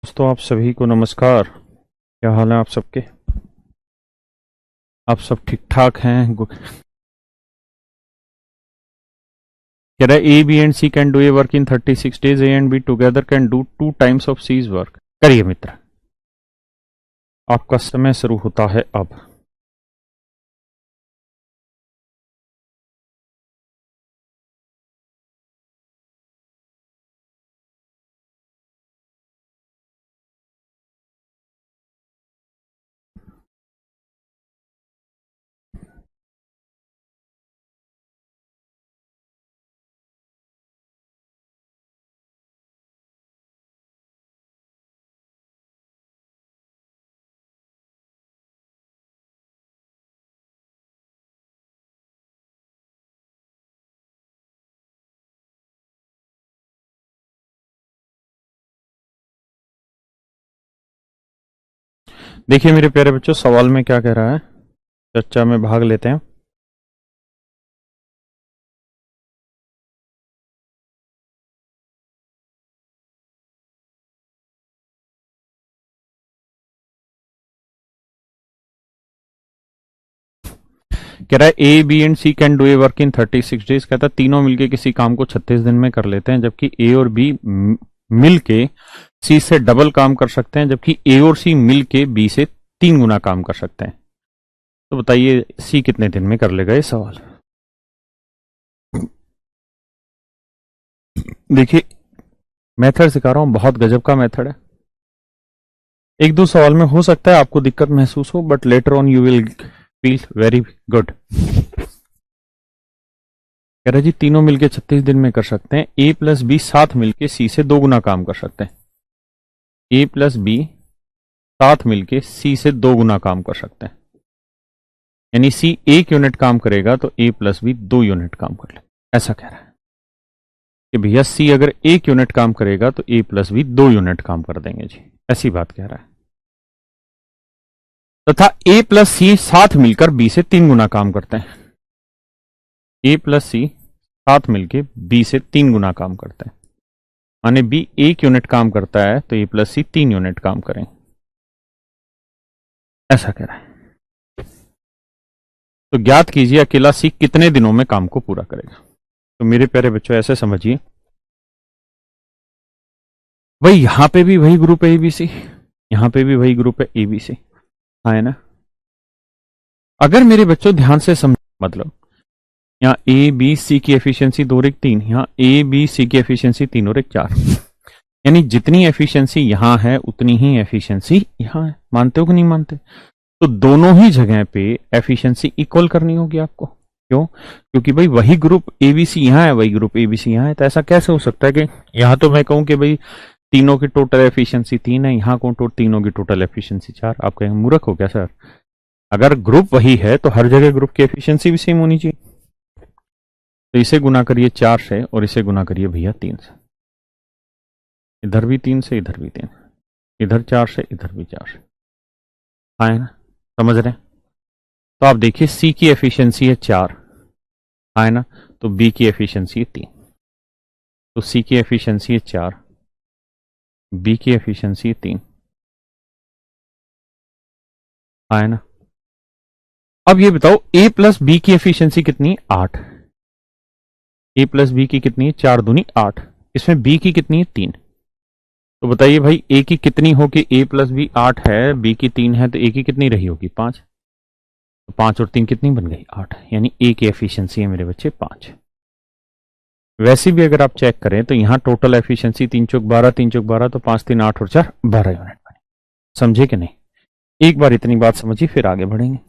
दोस्तों आप सभी को नमस्कार। क्या हाल है आप सबके? आप सब ठीक ठाक हैं? कह रहा है A B and C can do a work in 36 days, A and B together can do 2 times of C's work. करिए मित्र, आपका समय शुरू होता है अब। देखिए मेरे प्यारे बच्चों, सवाल में क्या कह रहा है, चर्चा में भाग लेते हैं। कह रहा है A B and C can do a work in 36 days। कहता है तीनों मिलके किसी काम को 36 दिन में कर लेते हैं, जबकि ए और बी मिलके सी से डबल काम कर सकते हैं, जबकि ए और सी मिलके बी से 3 गुना काम कर सकते हैं। तो बताइए सी कितने दिन में कर लेगा ये सवाल। देखिए मेथड सिखा रहा हूं, बहुत गजब का मेथड है। एक दो सवाल में हो सकता है आपको दिक्कत महसूस हो, but later on you will feel very good. कह रहा जी तीनों मिलके 36 दिन में कर सकते हैं। ए प्लस बी साथ मिलके सी से 2 गुना काम कर सकते हैं। ए प्लस बी साथ मिलके सी से 2 गुना काम कर सकते हैं। यानी सी 1 यूनिट काम करेगा तो ए प्लस बी 2 यूनिट काम कर ले, ऐसा कह रहा है कि भैया सी अगर 1 यूनिट काम करेगा तो ए प्लस बी 2 यूनिट काम कर देंगे जी, ऐसी बात कह रहा है। तथा ए प्लस सी साथ मिलकर बी से 3 गुना काम करते हैं। ए प्लस सी साथ मिलके बी से 3 गुना काम करते हैं, माने बी 1 यूनिट काम करता है तो ए प्लस सी 3 यूनिट काम करें, ऐसा कह रहा है। तो ज्ञात कीजिए अकेला सी कितने दिनों में काम को पूरा करेगा। तो मेरे प्यारे बच्चों ऐसे समझिए, भाई यहां पे भी वही ग्रुप है एबीसी, यहां पे भी वही ग्रुप है एबीसी, हाँ है ना। अगर मेरे बच्चों ध्यान से समझ, मतलब यहाँ ए बी सी की एफिशिएंसी 2 और 1 3, यहाँ ए बी सी की एफिशिएंसी 3 और 1 4, यानी जितनी एफिशिएंसी यहां है उतनी ही एफिशिएंसी यहां है। मानते हो कि नहीं मानते? तो दोनों ही जगह पे एफिशिएंसी इक्वल करनी होगी आपको। क्यों? क्योंकि भाई वही ग्रुप एबीसी यहां है, वही ग्रुप एबीसी यहां है। तो ऐसा कैसे हो सकता है कि यहां तो मैं कहूं कि भाई तीनों की टोटल एफिशिएंसी 3 है, यहां को तीनों की टोटल एफिशिएंसी 4। आप कहेंगे मूर्ख हो क्या सर? अगर ग्रुप वही है तो हर जगह ग्रुप की एफिशिएंसी भी सेम होनी चाहिए। तो इसे गुना करिए 4 से और इसे गुना करिए भैया 3 से। इधर भी 3 से, इधर भी 3, इधर 4 से, इधर भी 4 से। हाँ है ना, समझ रहे हैं? तो आप देखिए सी की एफिशिएंसी है 4, हाँ है ना, तो बी की एफिशिएंसी है 3। तो सी की एफिशिएंसी है 4, बी की एफिशिएंसी है 3, हाँ है ना। अब ये बताओ ए प्लस बी की एफिशिएंसी कितनी? 8। ए प्लस बी की कितनी है? 4 दूनी 8। इसमें बी की कितनी है? 3। तो बताइए भाई ए की कितनी होगी? ए प्लस बी 8 है, बी की 3 है, तो ए की कितनी रही होगी? 5। तो 5 और 3 कितनी बन गई? 8। यानी ए की एफिशिएंसी है मेरे बच्चे 5। वैसे भी अगर आप चेक करें तो यहां टोटल एफिशिएंसी 3 चौक 12, 3 चौक 12, तो 5 3 8 और 4 12 यूनिट बने। समझे कि नहीं? एक बार इतनी बात समझिए, फिर आगे बढ़ेंगे।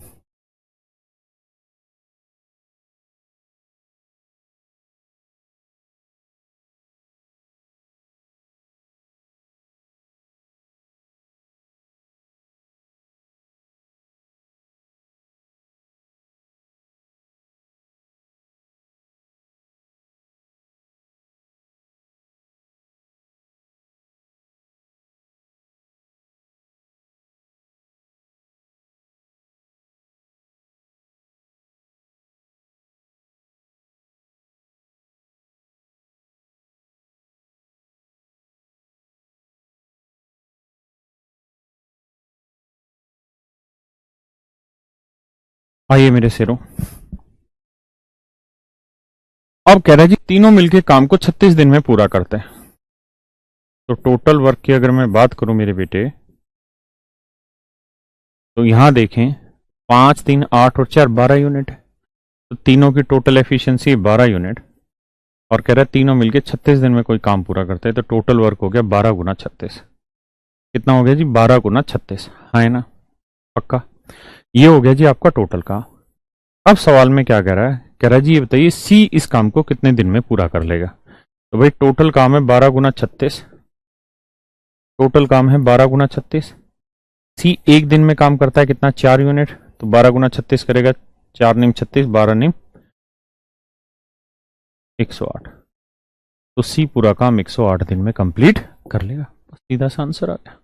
आइए मेरे शेरों, अब कह रहा है जी तीनों मिलके काम को 36 दिन में पूरा करते हैं। तो टोटल वर्क की अगर मैं बात करूं मेरे बेटे, तो यहां देखें 5 3 8 और 4 12 यूनिट है। तो तीनों की टोटल एफिशिएंसी 12 यूनिट, और कह रहा है तीनों मिलके 36 दिन में कोई काम पूरा करते हैं। तो टोटल वर्क हो गया 12 गुना 36। कितना हो गया जी? 12 गुना 36। हाँ है ना? पक्का? ये हो गया जी आपका टोटल का। अब सवाल में क्या कह रहा है? कह रहा है जी ये बताइए सी इस काम को कितने दिन में पूरा कर लेगा। तो भाई टोटल काम है 12 गुना 36, टोटल काम है 12 गुना 36। सी एक दिन में काम करता है कितना? 4 यूनिट। तो 12 गुना 36 करेगा 4 नीम 36, 12 नीम 108। तो सी पूरा काम 108 दिन में कंप्लीट कर लेगा। सीधा सा आंसर आ गया।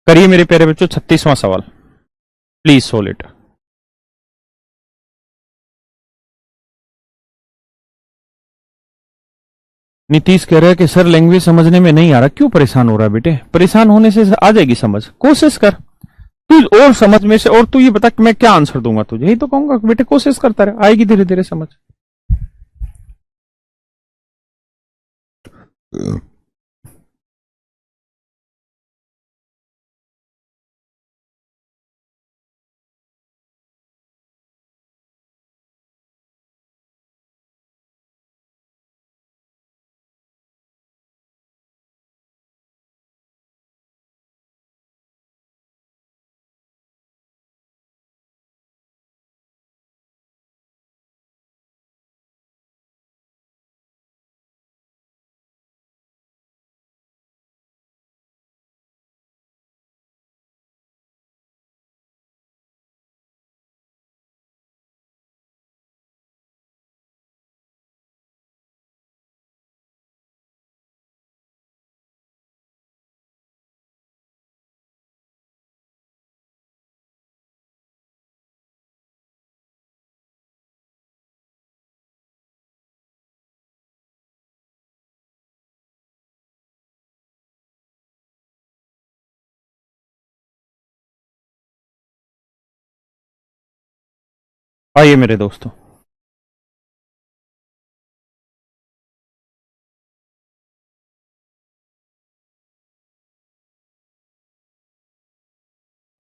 करिए मेरे प्यारे बच्चों 36वां सवाल, प्लीज सोल्व इट। नीतीश कह रहा है कि सर लैंग्वेज समझने में नहीं आ रहा। क्यों परेशान हो रहा है बेटे? परेशान होने से आ जाएगी समझ, कोशिश कर तू। और समझ में से, और तू ये बता कि मैं क्या आंसर दूंगा तुझे, यही तो कहूंगा बेटे कोशिश करता रहे, आएगी धीरे धीरे समझ। आइए मेरे दोस्तों,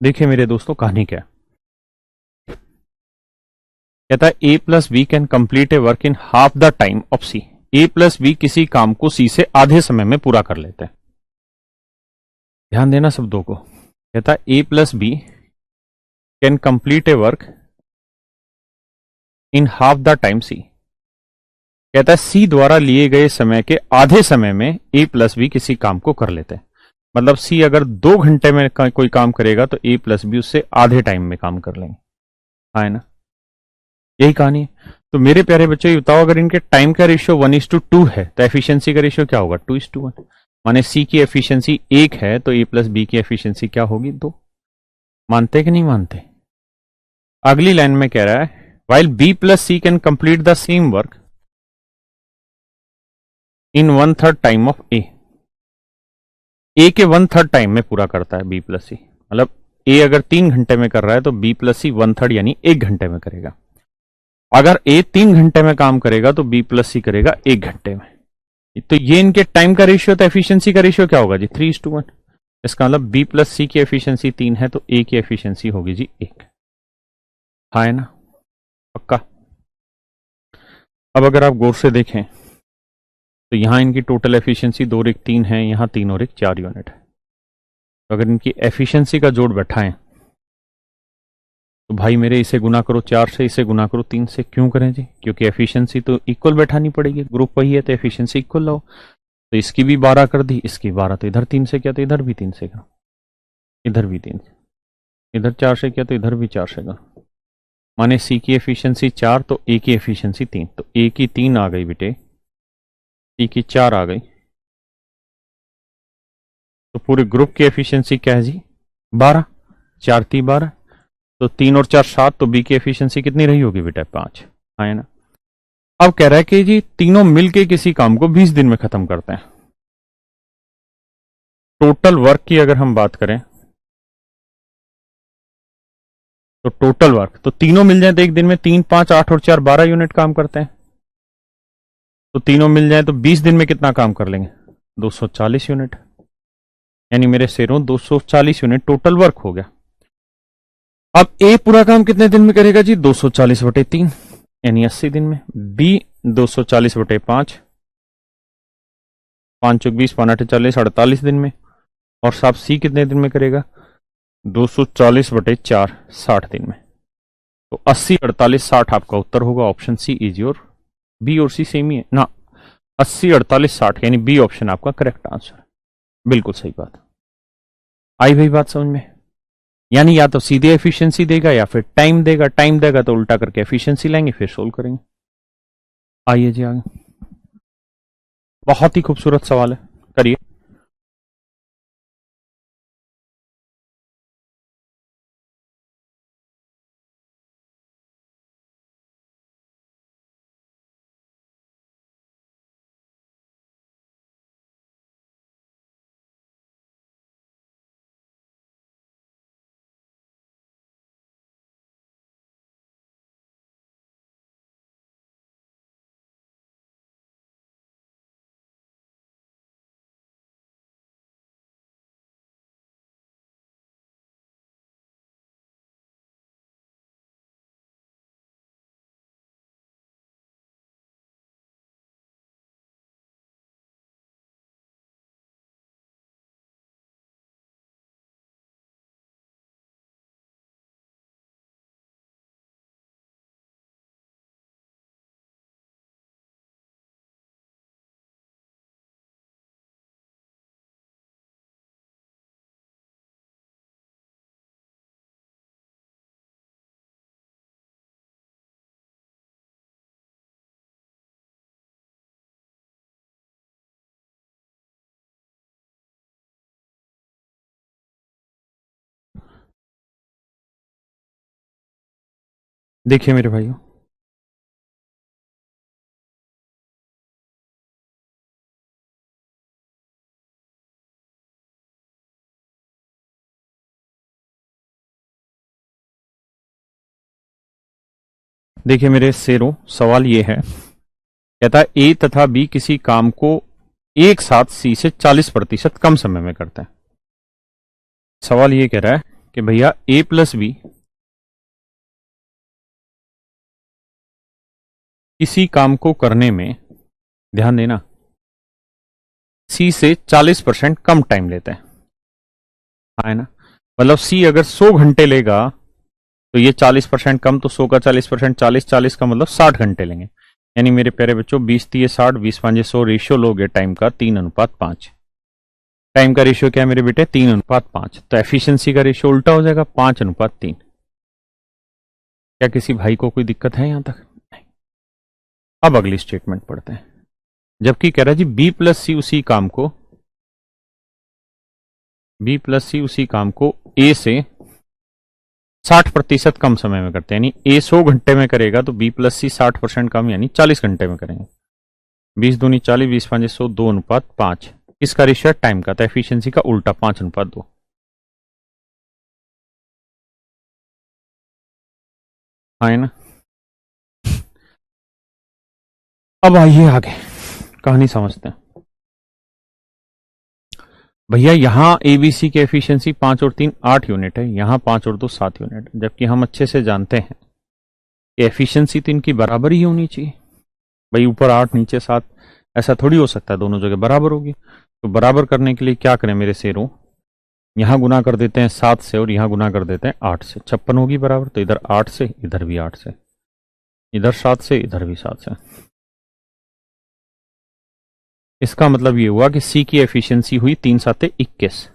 देखिए मेरे दोस्तों कहानी क्या है। कहता है A plus B can complete a work in half the time of C. A plus B किसी काम को सी से आधे समय में पूरा कर लेते हैं। ध्यान देना शब्दों को। कहता है A plus B can complete a work in half the time C. कहता है सी द्वारा लिए गए समय के आधे समय में ए प्लस बी किसी काम को कर लेते हैं। मतलब सी अगर 2 घंटे में कोई काम करेगा तो ए प्लस बी उससे आधे टाइम में काम कर लेंगे। हाँ है ना? यही कहानी है। तो मेरे प्यारे बच्चों ये बताओ, अगर इनके टाइम का रेशियो 1:2 है तो एफिशिएंसी का रेशियो क्या होगा? 2:1। माने सी की एफिशिएंसी 1 है तो ए प्लस बी की एफिशिएंसी क्या होगी? 2। मानते कि नहीं मानते? अगली लाइन में कह रहा है while B plus C can complete the same work in 1/3 time of A। ए के 1/3 टाइम में पूरा करता है बी प्लस सी। मतलब ए अगर 3 घंटे में कर रहा है तो बी प्लस सी 1/3 यानी 1 घंटे में करेगा। अगर ए 3 घंटे में काम करेगा तो बी प्लस सी करेगा 1 घंटे में। तो ये इनके टाइम का रेशियो, तो एफिशिएंसी का रेशियो क्या होगा जी? 3:1। इसका मतलब बी प्लस सी की एफिशिएंसी 3 है तो ए की एफिशिएंसी होगी जी 1। हाँ है ना, पक्का। अब अगर आप गौर से देखें तो यहां इनकी टोटल एफिशिएंसी 2 और 1 3 है, यहां 3 और 1 4 यूनिट है। तो अगर इनकी एफिशिएंसी का जोड़ बैठाएं तो भाई मेरे इसे गुना करो 4 से, इसे गुना करो 3 से। क्यों करें जी? क्योंकि एफिशिएंसी तो इक्वल बैठानी पड़ेगी, ग्रुप वही है तो एफिशिएंसी इक्वल लाओ। तो इसकी भी 12 कर दी, इसकी 12, तो इधर 3 से किया तो इधर भी 3 से करो, इधर भी 3 से, इधर 4 से किया तो इधर भी 4 से करो। माने सी की एफिशिएंसी 4 तो ए की एफिशिएंसी 3, तो ए की 3 आ गई बेटे, सी की 4 आ गई, तो पूरे ग्रुप की एफिशिएंसी क्या है जी? 12। 4 3 12, तो 3 और 4 7, तो बी की एफिशिएंसी कितनी रही होगी बेटा? 5। है ना। अब कह रहा है कि जी तीनों मिलके किसी काम को 20 दिन में खत्म करते हैं। टोटल वर्क की अगर हम बात करें तो टोटल वर्क तो तीनों मिल जाए तो एक दिन में 3 5 8 और 4 12 यूनिट काम करते हैं। तो तीनों मिल जाए तो 20 दिन में कितना काम कर लेंगे? 240 यूनिट। यानी मेरे शेरों 240 यूनिट टोटल वर्क हो गया। अब ए पूरा काम कितने दिन में करेगा जी? 240/3 यानी 80 दिन में। बी 240/5, 5 चौक 20, 5 8 40, 48 दिन में। और साहब सी कितने दिन में करेगा? 240/4, 60 दिन में। तो 80 48 60 आपका उत्तर होगा। Option C is your. B और सी सेम ही है ना। 80 48 60 यानी बी ऑप्शन आपका करेक्ट आंसर। बिल्कुल सही बात। आई भाई बात समझ में? यानी या तो सीधे एफिशिएंसी देगा या फिर टाइम देगा। टाइम देगा तो उल्टा करके एफिशिएंसी लेंगे, फिर सोल्व करेंगे। आइए जी आगे। बहुत ही खूबसूरत सवाल है, करिए। देखिए मेरे भाइयों, देखिए मेरे शेरों, सवाल ये है, कहता है ए तथा बी किसी काम को एक साथ सी से 40% कम समय में करते हैं। सवाल ये कह रहा है कि भैया ए प्लस बी किसी काम को करने में, ध्यान देना, सी से 40% कम टाइम लेते हैं। है ना। मतलब सी अगर 100 घंटे लेगा तो ये 40% कम, तो 100 का 40%, 40 40 का मतलब 60 घंटे लेंगे। यानी मेरे प्यारे बच्चों 20 3 60, 20 5 100, रेशियो लोगे टाइम का 3:5। टाइम का रेशियो क्या है मेरे बेटे? 3:5। तो एफिशिएंसी का रेशियो उल्टा हो जाएगा, 5:3। क्या किसी भाई को कोई दिक्कत है यहां तक? नहीं। अब अगली स्टेटमेंट पढ़ते हैं। जबकि कह रहा है जी बी प्लस सी उसी काम को ए से 60% कम समय में करते हैं। यानी ए 100 घंटे में करेगा तो बी प्लस सी 60% कम यानी 40 घंटे में करेंगे। 20 दूनी 40, 20 5 100, 2:5। किसका रेशियो है? टाइम का। तो एफिशिएंसी का उल्टा 5:2। हाँ है ना। अब आइए आगे कहानी समझते हैं। भैया यहां एबीसी की एफिशिएंसी 5 और 3 8 यूनिट है, यहां 5 और 2 7 यूनिट, जबकि हम अच्छे से जानते हैं कि एफिशिएंसी तो इनकी बराबर ही होनी चाहिए। भाई ऊपर 8 नीचे 7, ऐसा थोड़ी हो सकता है दोनों जगह बराबर होगी। तो बराबर करने के लिए क्या करें मेरे शेरों, यहां गुना कर देते हैं 7 से और यहां गुना कर देते हैं 8 से, 56 होगी बराबर। तो इधर 8 से, इधर भी 8 से, इधर 7 से, इधर भी 7 से। इसका मतलब ये हुआ कि सी की एफिशिएंसी हुई 3 7 21,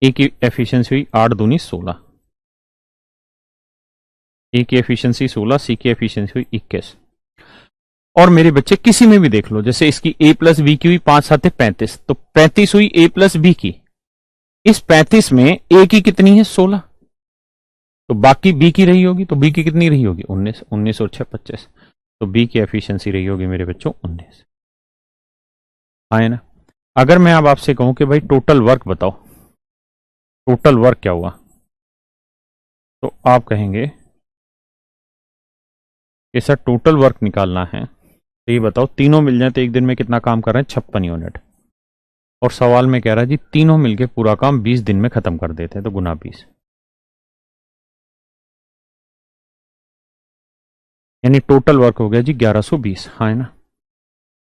ए की एफिशिएंसी हुई 8 दूनी 16, ए की एफिशिएंसी 16, सी की एफिशिएंसी हुई 21। और मेरे बच्चे किसी में भी देख लो, जैसे इसकी ए प्लस बी की हुई 5 7 35, तो 35 हुई ए प्लस बी की। इस 35 में ए की कितनी है? 16। तो बाकी बी की रही होगी, तो बी की कितनी रही होगी? 19। 19 और 6 25। तो बी की एफिशिएंसी रही होगी मेरे बच्चों 19। आए ना। अगर मैं अब आपसे कहूं कि भाई टोटल वर्क बताओ, टोटल वर्क क्या हुआ, तो आप कहेंगे कि सर टोटल वर्क निकालना है, तो ये बताओ तीनों मिल जाए तो एक दिन में कितना काम कर रहे हैं? 56 यूनिट। और सवाल में कह रहा है जी तीनों मिलके पूरा काम 20 दिन में खत्म कर देते हैं, तो गुना 20, यानी टोटल वर्क हो गया जी 1120। हाँ है ना।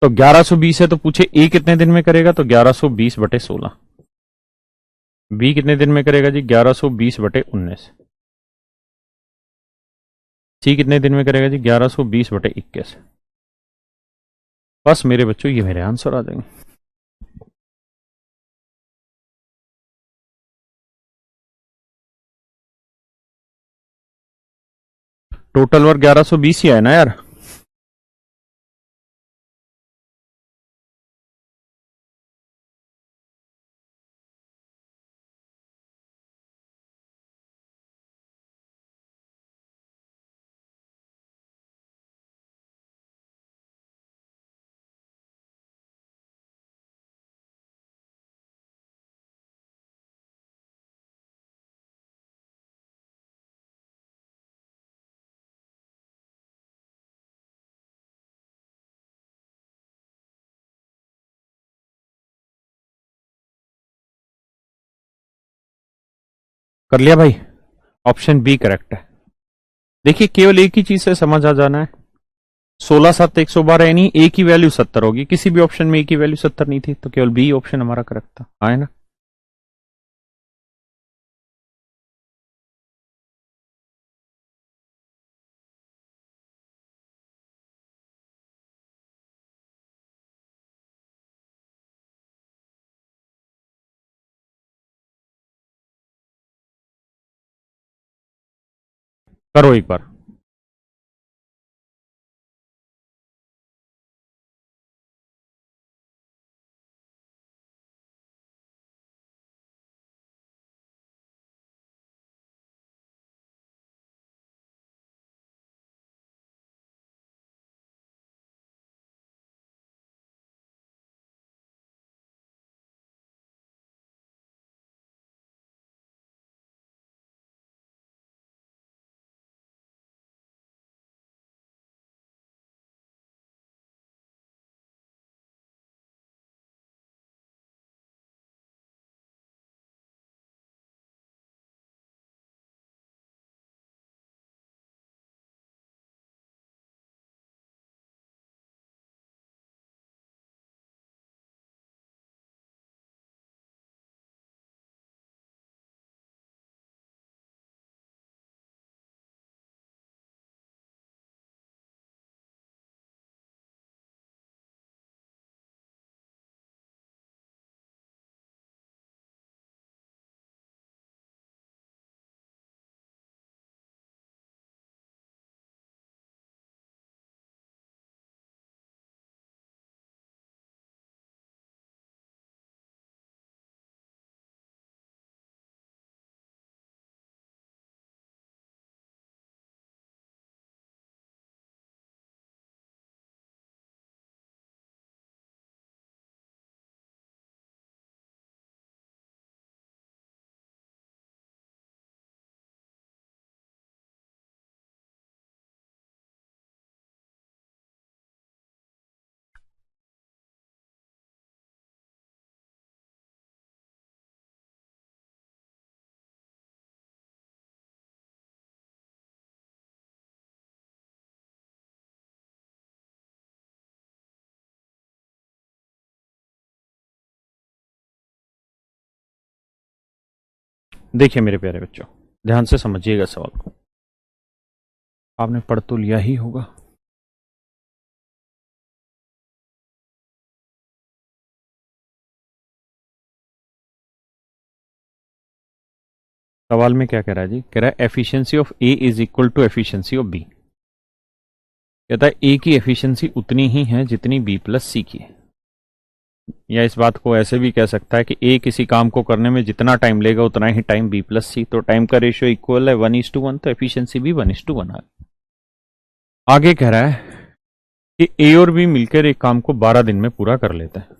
तो 1120 है, तो पूछे ए कितने दिन में करेगा, तो 1120/16। बी कितने दिन में करेगा जी? 1120/19। सी कितने दिन में करेगा जी? 1120/21। बस मेरे बच्चों ये मेरे आंसर आ जाएंगे। टोटल वर्क 1120 ही है ना यार। कर लिया भाई, ऑप्शन बी करेक्ट है। देखिए केवल एक ही चीज से समझ आ जाना है, 16 7 112, यानी ए की वैल्यू 70 होगी। किसी भी ऑप्शन में ए की वैल्यू 70 नहीं थी, तो केवल बी ऑप्शन हमारा करेक्ट था। आए ना। करो एक बार। देखिए मेरे प्यारे बच्चों, ध्यान से समझिएगा सवाल को। आपने पढ़ तो लिया ही होगा। सवाल में क्या कह रहा है जी? कह रहा है efficiency of A is equal to efficiency of B. कहता है ए की एफिशिएंसी उतनी ही है जितनी बी प्लस सी की है। या इस बात को ऐसे भी कह सकता है कि ए किसी काम को करने में जितना टाइम लेगा उतना ही टाइम बी प्लस सी, तो टाइम का रेशियो इक्वल है 1:1, तो एफिशिएंसी भी 1:1 है। आगे कह रहा है कि ए और बी मिलकर एक काम को 12 दिन में पूरा कर लेते हैं।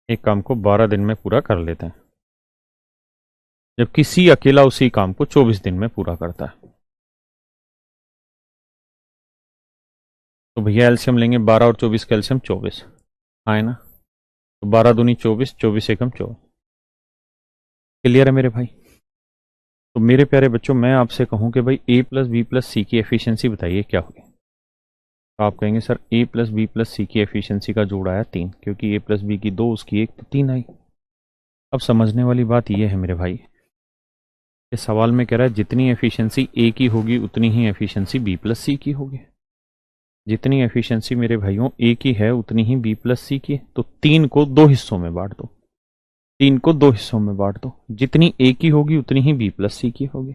एक काम को 12 दिन में पूरा कर लेते हैं, जबकि सी अकेला उसी काम को 24 दिन में पूरा करता है। तो भैया एलसीएम लेंगे, 12 और 24 का एलसीएम 24 आए ना, तो 12 दूनी 24, 24 एकम 24। क्लियर है मेरे भाई? तो मेरे प्यारे बच्चों, मैं आपसे कहूं कि भाई ए प्लस बी प्लस सी की एफिशिएंसी बताइए क्या होगी। तो आप कहेंगे सर ए प्लस बी प्लस सी की एफिशिएंसी का जोड़ आया 3, क्योंकि ए प्लस बी की 2 उसकी 1, तो 3 आई। अब समझने वाली बात यह है मेरे भाई, इस सवाल में कह रहा है जितनी एफिशिएंसी ए की होगी उतनी ही एफिशिएंसी बी प्लस सी की होगी। जितनी एफिशिएंसी मेरे भाइयों ए की है उतनी ही बी प्लस सी की है। तो 3 को 2 हिस्सों में बांट दो, 3 को 2 हिस्सों में बांट दो, जितनी ए की होगी उतनी ही बी प्लस सी की होगी।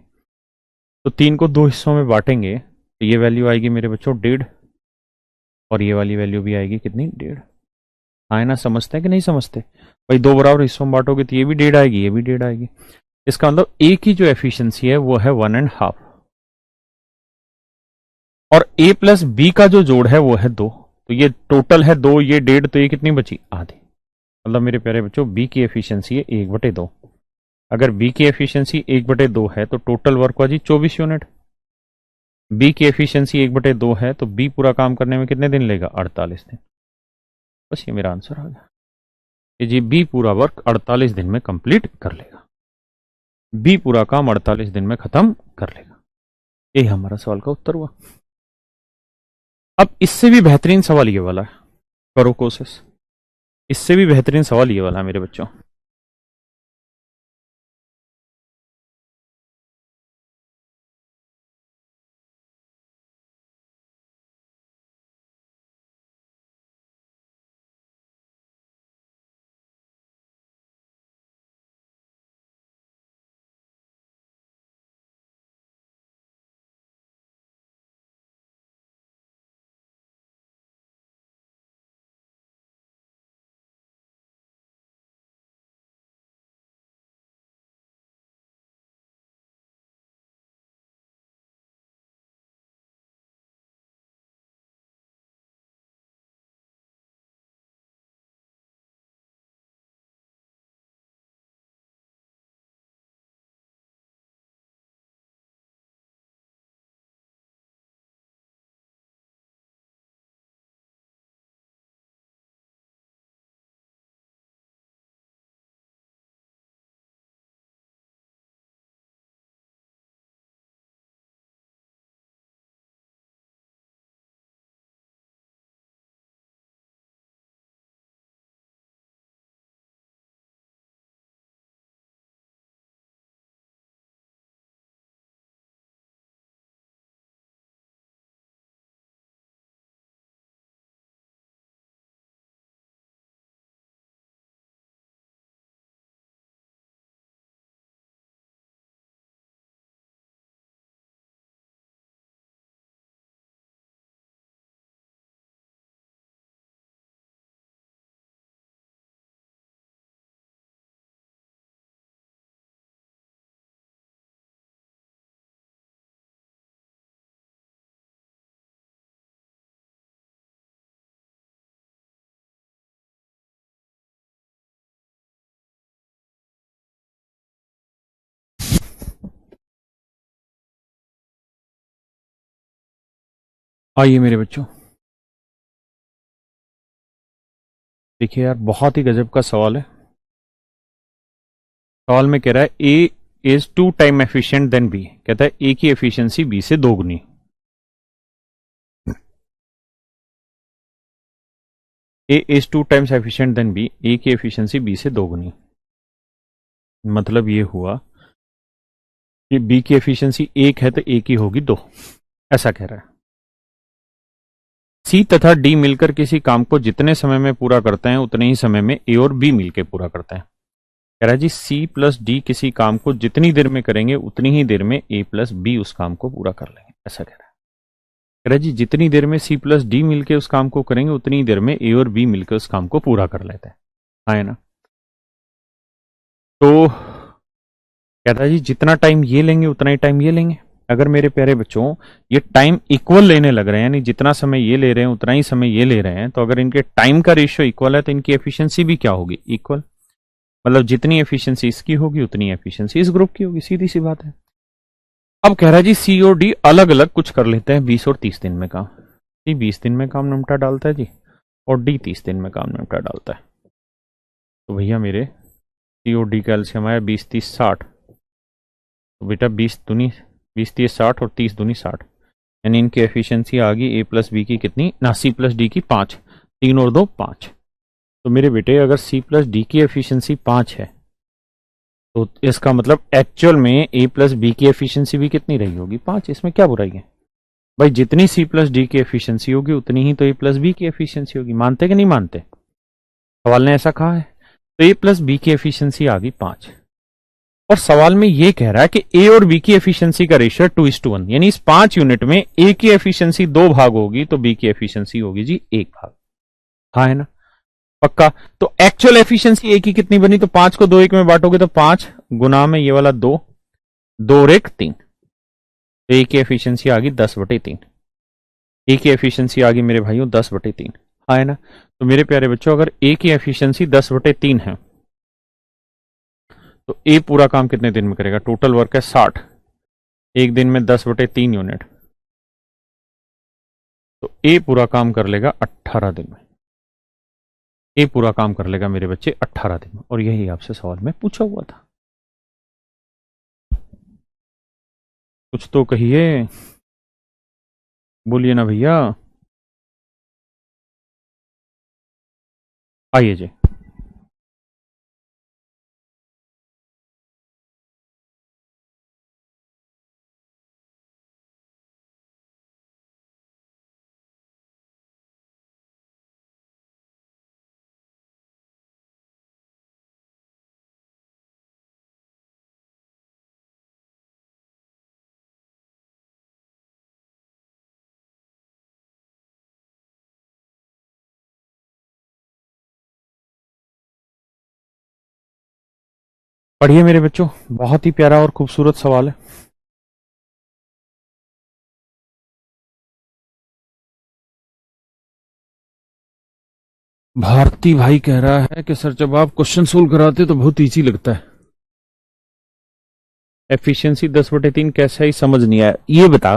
तो 3 को 2 हिस्सों में बांटेंगे तो ये वैल्यू आएगी मेरे बच्चों 1.5, और ये वाली वैल्यू भी आएगी कितनी? 1.5। हाँ ना, समझते हैं कि नहीं समझते? भाई 2 बराबर हिस्सों में बांटोगे तो ये भी 1.5 आएगी, ये भी 1.5 आएगी। इसका मतलब ए की जो एफिशिएंसी है वो है 1.5, और ए प्लस बी का जो जोड़ है वो है 2। तो ये टोटल है 2, ये 1.5, तो ये कितनी बची? आधी। मतलब मेरे प्यारे बच्चों, बी की एफिशिएंसी है 1/2। अगर बी की एफिशिएंसी 1/2 है तो टोटल वर्क हुआ जी 24 यूनिट। बी की एफिशिएंसी 1/2 है तो बी पूरा काम करने में कितने दिन लेगा? 48 दिन। बस ये मेरा आंसर आ गया कि जी बी पूरा वर्क 48 दिन में कंप्लीट कर लेगा। बी पूरा काम 48 दिन में खत्म कर लेगा। यही हमारा सवाल का उत्तर हुआ। अब इससे भी बेहतरीन सवाल ये वाला है, करो कोशिश। इससे भी बेहतरीन सवाल ये वाला है मेरे बच्चों। आइए मेरे बच्चों, देखिए यार, बहुत ही गजब का सवाल है। सवाल में कह रहा है A is 2 time efficient than B. कहता है ए की एफिशिएंसी बी से दोगुनी। A is 2 times efficient than B, A की एफिशिएंसी बी से दोगुनी। मतलब ये हुआ कि बी की एफिशिएंसी 1 है तो ए की होगी 2, ऐसा कह रहा है। सी तथा डी मिलकर किसी काम को जितने समय में पूरा करते हैं उतने ही समय में ए और बी मिलकर पूरा करते हैं। कह रहा है जी सी प्लस डी किसी काम को जितनी देर में करेंगे उतनी ही देर में ए प्लस बी उस काम को पूरा कर लेंगे, ऐसा कह रहा है। कह रहा है जी जितनी देर में सी प्लस डी मिलकर उस काम को करेंगे उतनी ही देर में ए और बी मिलकर उस काम को पूरा कर लेते हैं, है ना। तो कहता है जी जितना टाइम ये लेंगे उतना ही टाइम ये लेंगे। अगर मेरे प्यारे बच्चों ये टाइम इक्वल लेने लग रहे हैं, यानी जितना समय ये ले रहे हैं उतना ही समय ये ले रहे हैं, तो अगर इनके टाइम का रेशियो इक्वल है तो इनकी एफिशिएंसी भी क्या होगी, इक्वल। मतलब जितनी एफिशिएंसी इसकी होगी उतनी एफिशिएंसी इस ग्रुप की होगी, सीधी सी बात है। अब कह रहा है जी सी और डी अलग अलग कुछ कर लेते हैं 20 और 30 दिन में काम। सी 20 दिन में काम निपटा डालता है जी, और डी 30 दिन में काम निपटा डालता है। तो भैया मेरे सी और डी का एलसीएम आया 20 30 60। तो बेटा 20 दूनी 20 30 60 और 30 दूनी 60, यानी इनकी एफिशिएंसी आ गई ए प्लस बी की कितनी ना, सी प्लस डी की 5, 3 और 2 5। तो मेरे बेटे अगर सी प्लस डी की एफिशिएंसी 5 है तो इसका मतलब एक्चुअल में ए प्लस बी की एफिशिएंसी भी कितनी रही होगी, 5। इसमें क्या बुराई है भाई, जितनी सी प्लस डी की एफिशिएंसी होगी उतनी ही तो ए प्लस बी की एफिशिएंसी होगी। मानते कि नहीं मानते, सवाल ने ऐसा कहा है। तो ए प्लस बी की एफिशिएंसी आ गई 5, और सवाल में ये कह रहा है कि ए और बी की एफिशिएंसी का रेशियो 2:1, यानी इस 5 यूनिट में ए की एफिशिएंसी 2 भाग होगी तो बी की एफिशिएंसी होगी जी 1 भाग। हाँ है ना, पक्का। तो एक्चुअल एफिशिएंसी ए की कितनी बनी, तो 5 को 2 1 में बांटोगे तो 5 गुना में ये वाला 2, 2 और 1 3, तो ए की एफिशिएंसी आ गई 10/3। ए की एफिशिएंसी आ गई मेरे भाइयों 10/3, हाँ है ना। तो मेरे प्यारे बच्चों अगर ए की एफिशिएंसी 10/3 है तो ए पूरा काम कितने दिन में करेगा, टोटल वर्क है 60, एक दिन में 10/3 यूनिट, तो ए पूरा काम कर लेगा 18 दिन में। ए पूरा काम कर लेगा मेरे बच्चे 18 दिन में, और यही आपसे सवाल में पूछा हुआ था। कुछ तो कहिए, बोलिए ना भैया। आइए जी। पढ़िए मेरे बच्चों, बहुत ही प्यारा और खूबसूरत सवाल है। भारती भाई कह रहा है कि सर जब आप क्वेश्चन सोल्व कराते तो बहुत इजी लगता है। एफिशिएंसी 10/3 कैसा ही समझ नहीं आया, ये बता।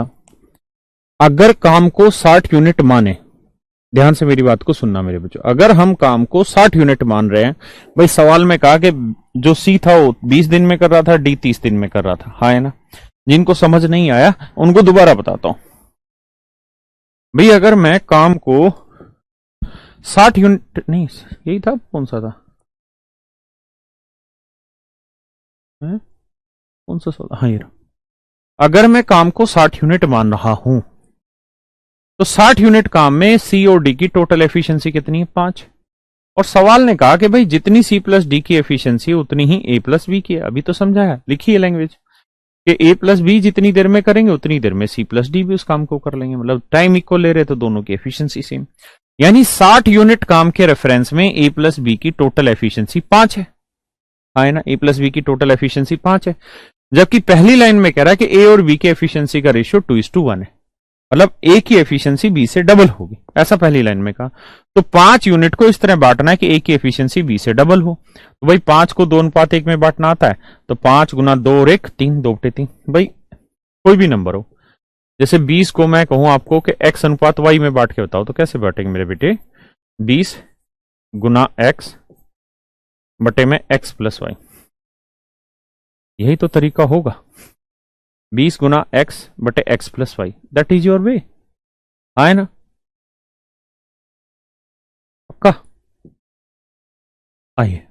अगर काम को 60 यूनिट माने, ध्यान से मेरी बात को सुनना मेरे बच्चों, अगर हम काम को 60 यूनिट मान रहे हैं, भाई सवाल में कहा कि जो सी था वो 20 दिन में कर रहा था, डी 30 दिन में कर रहा था, हाँ है ना। जिनको समझ नहीं आया उनको दोबारा बताता हूं। भाई अगर मैं काम को 60 यूनिट, नहीं यही था, कौन सा था, कौन सा सवाल, हाँ ये रहा। अगर मैं काम को 60 यूनिट मान रहा हूं तो 60 यूनिट काम में सी और डी की टोटल एफिशिएंसी कितनी है, 5। और सवाल ने कहा कि भाई जितनी सी प्लस डी की एफिशिएंसी उतनी ही ए प्लस बी की है। अभी तो समझाया, लिखिए लैंग्वेज कि ए प्लस बी जितनी देर में करेंगे उतनी देर में सी प्लस डी भी उस काम को कर लेंगे। मतलब टाइम इक्वल ले रहे तो दोनों की एफिशिएंसी सेम, यानी 60 यूनिट काम के रेफरेंस में ए प्लस बी की टोटल एफिशिएंसी 5 है, हाँ है ना। ए प्लस बी की टोटल एफिशिएंसी 5 है, जबकि पहली लाइन में कह रहा है कि ए और बी के एफिशिएंसी का रेशियो 2:1 है, मतलब ए की एफिशिएंसी बी से डबल होगी, ऐसा पहली लाइन में कहा। तो 5 यूनिट को इस तरह बांटना है कि ए की एफिशिएंसी बी से डबल हो। तो भाई 5 को 2:1 में बांटना आता है, तो 5 गुना 2 और 1 3, 2/3। भाई कोई भी नंबर हो, जैसे 20 को मैं कहूं आपको कि x अनुपात y में बांट के बताओ, तो कैसे बांटेंगे मेरे बेटे, 20 गुना x बटे में x प्लस वाई, यही तो तरीका होगा। 20 गुना x बटे x plus y, that is your way, है ना, पक्का। आइए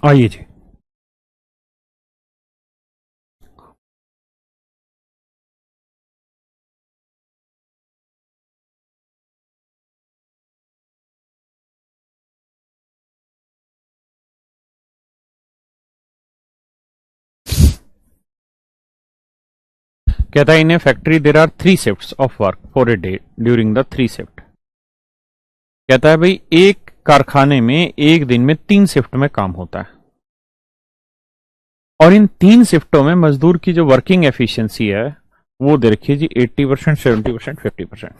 आइए जी। कहता है in a factory there are 3 shifts of work for a day during the 3 shift. कहता है भाई एक कारखाने में एक दिन में 3 शिफ्ट में काम होता है और इन 3 शिफ्टों में मजदूर की जो वर्किंग एफिशिएंसी है वो दे रखी है जी 80%, 70%, 50%।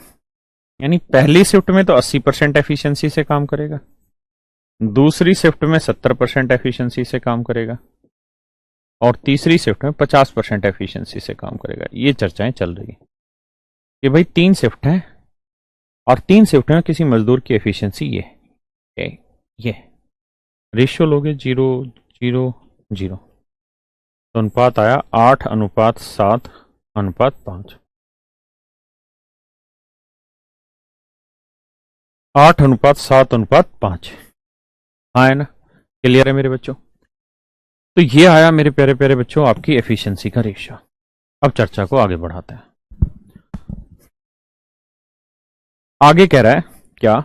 यानी पहली शिफ्ट में तो 80% एफिशिएंसी से काम करेगा, दूसरी शिफ्ट में 70% एफिशिएंसी से काम करेगा और तीसरी शिफ्ट में 50% एफिशिएंसी से काम करेगा। ये चर्चाएं चल रही है कि भाई 3 शिफ्ट है और 3 शिफ्ट में किसी मजदूर की एफिशिएंसी ये रेशियो लोगे 0:0:0 तो अनुपात आया 8:7:5। 8:7:5। हाँ है ना, क्लियर है मेरे बच्चों। तो ये आया मेरे प्यारे प्यारे बच्चों आपकी एफिशिएंसी का रेशियो। अब चर्चा को आगे बढ़ाते हैं। आगे कह रहा है क्या,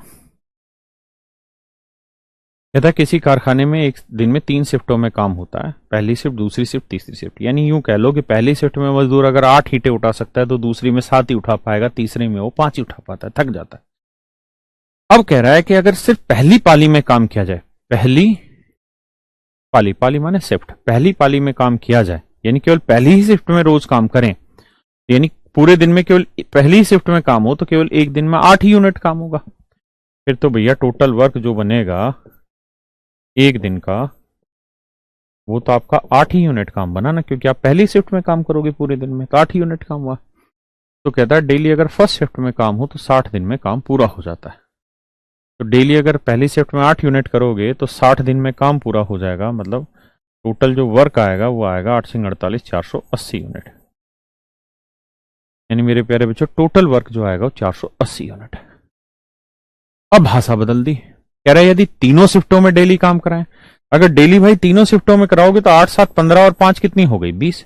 कहता है किसी कारखाने में एक दिन में 3 शिफ्टों में काम होता है, पहली शिफ्ट, दूसरी शिफ्ट, तीसरी शिफ्ट। यानी यूं कह लो कि पहली शिफ्ट में मजदूर अगर 8 ईंटें उठा सकता है तो दूसरी में 7 ही उठा पाएगा, तीसरे में वो 5 ही उठा पाता है, थक जाता है। अब कह रहा है कि अगर सिर्फ पहली पाली में काम किया जाए, पहली पाली, पाली माने शिफ्ट, पहली पाली में काम किया जाए यानी केवल पहली ही शिफ्ट में रोज काम करें, यानी पूरे दिन में केवल पहली ही शिफ्ट में काम हो तो केवल एक दिन में 8 ही यूनिट काम होगा। फिर तो भैया टोटल वर्क जो बनेगा एक दिन का वो तो आपका 8 ही यूनिट काम बना ना, क्योंकि आप पहली शिफ्ट में काम करोगे पूरे दिन में तो 8 ही यूनिट काम हुआ। तो कहता है डेली अगर फर्स्ट शिफ्ट में काम हो तो 60 दिन में काम पूरा हो जाता है। तो डेली अगर पहली शिफ्ट में 8 यूनिट करोगे तो 60 दिन में काम पूरा हो जाएगा। मतलब टोटल जो वर्क आएगा वो आएगा 8 से 48 480 यूनिट। यानी मेरे प्यारे बच्चों टोटल वर्क जो आएगा वो 480 यूनिट है। अब भाषा बदल दी, कह रहा है यदि तीनों शिफ्टों में डेली काम कराएं। अगर डेली भाई तीनों शिफ्टों में कराओगे तो 8, 7, 15 और 5 कितनी हो गई 20।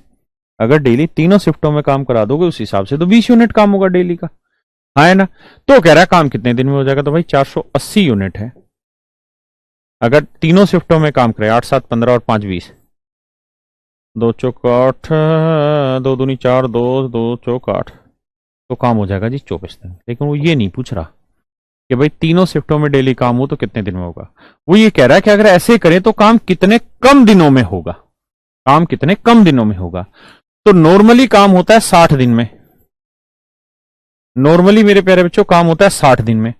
अगर डेली तीनों शिफ्टों में काम करा दोगे उस हिसाब से तो 20 यूनिट काम होगा डेली का। हाँ है ना। तो कह रहा है काम कितने दिन में हो जाएगा, तो भाई 480 यूनिट है अगर तीनों शिफ्टों में काम करें। 8, 7, 15 और 5 20, 2 चौक 8, 2 दूनी 4, 2 2 चौक 8, तो काम हो जाएगा जी 24 दिन। लेकिन वो ये नहीं पूछ रहा कि भाई तीनों शिफ्टों में डेली काम हो तो कितने दिन में होगा। वो ये कह रहा है कि अगर ऐसे करें तो काम कितने कम दिनों में होगा, काम कितने कम दिनों में होगा। तो नॉर्मली काम होता है 60 दिन में, नॉर्मली मेरे प्यारे बच्चों काम होता है 60 दिन में।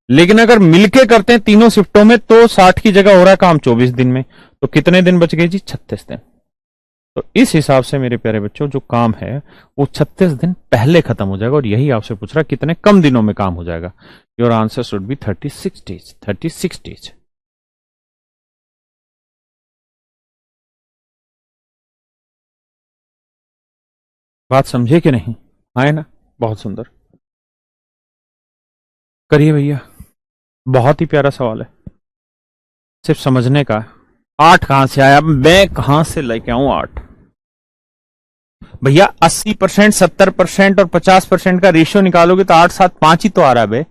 लेकिन अगर मिलके करते हैं तीनों शिफ्टों में तो 60 की जगह हो रहा है काम 24 दिन में। तो कितने दिन बच गए जी 36 दिन। तो इस हिसाब से मेरे प्यारे बच्चों जो काम है वो 36 दिन पहले खत्म हो जाएगा। और यही आपसे पूछ रहा है कितने कम दिनों में काम हो जाएगा। Your answer should be 36 days, 36 days. बात समझे कि नहीं, आए ना, बहुत सुंदर। करिए भैया, बहुत ही प्यारा सवाल है, सिर्फ समझने का। 8 कहां से आया, मैं कहां से लेके आऊं 8। भैया 80%, 70% और 50% का रेशियो निकालोगे तो 8, 7, 5 ही तो आ रहा है बे।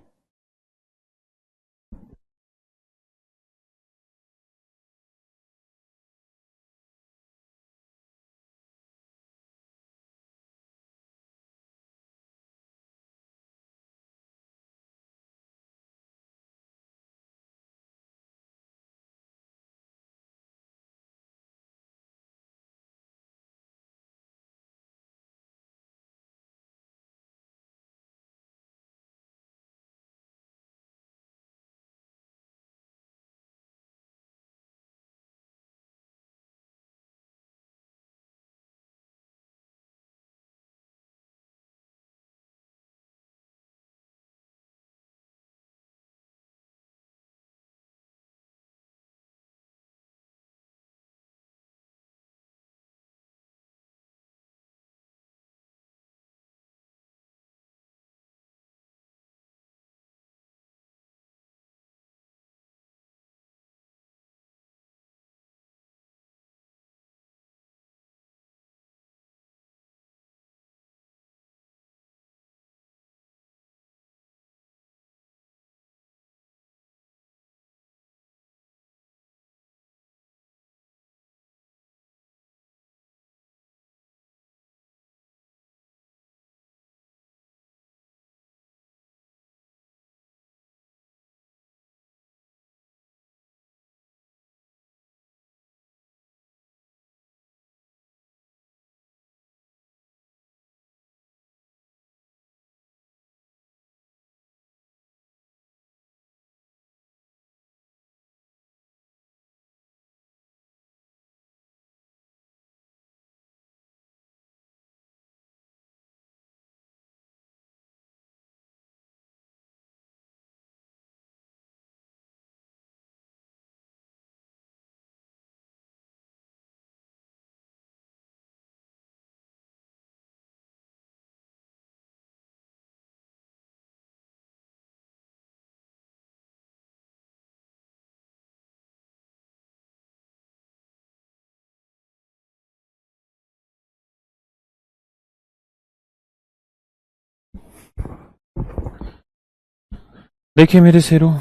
देखिए मेरे शेरों,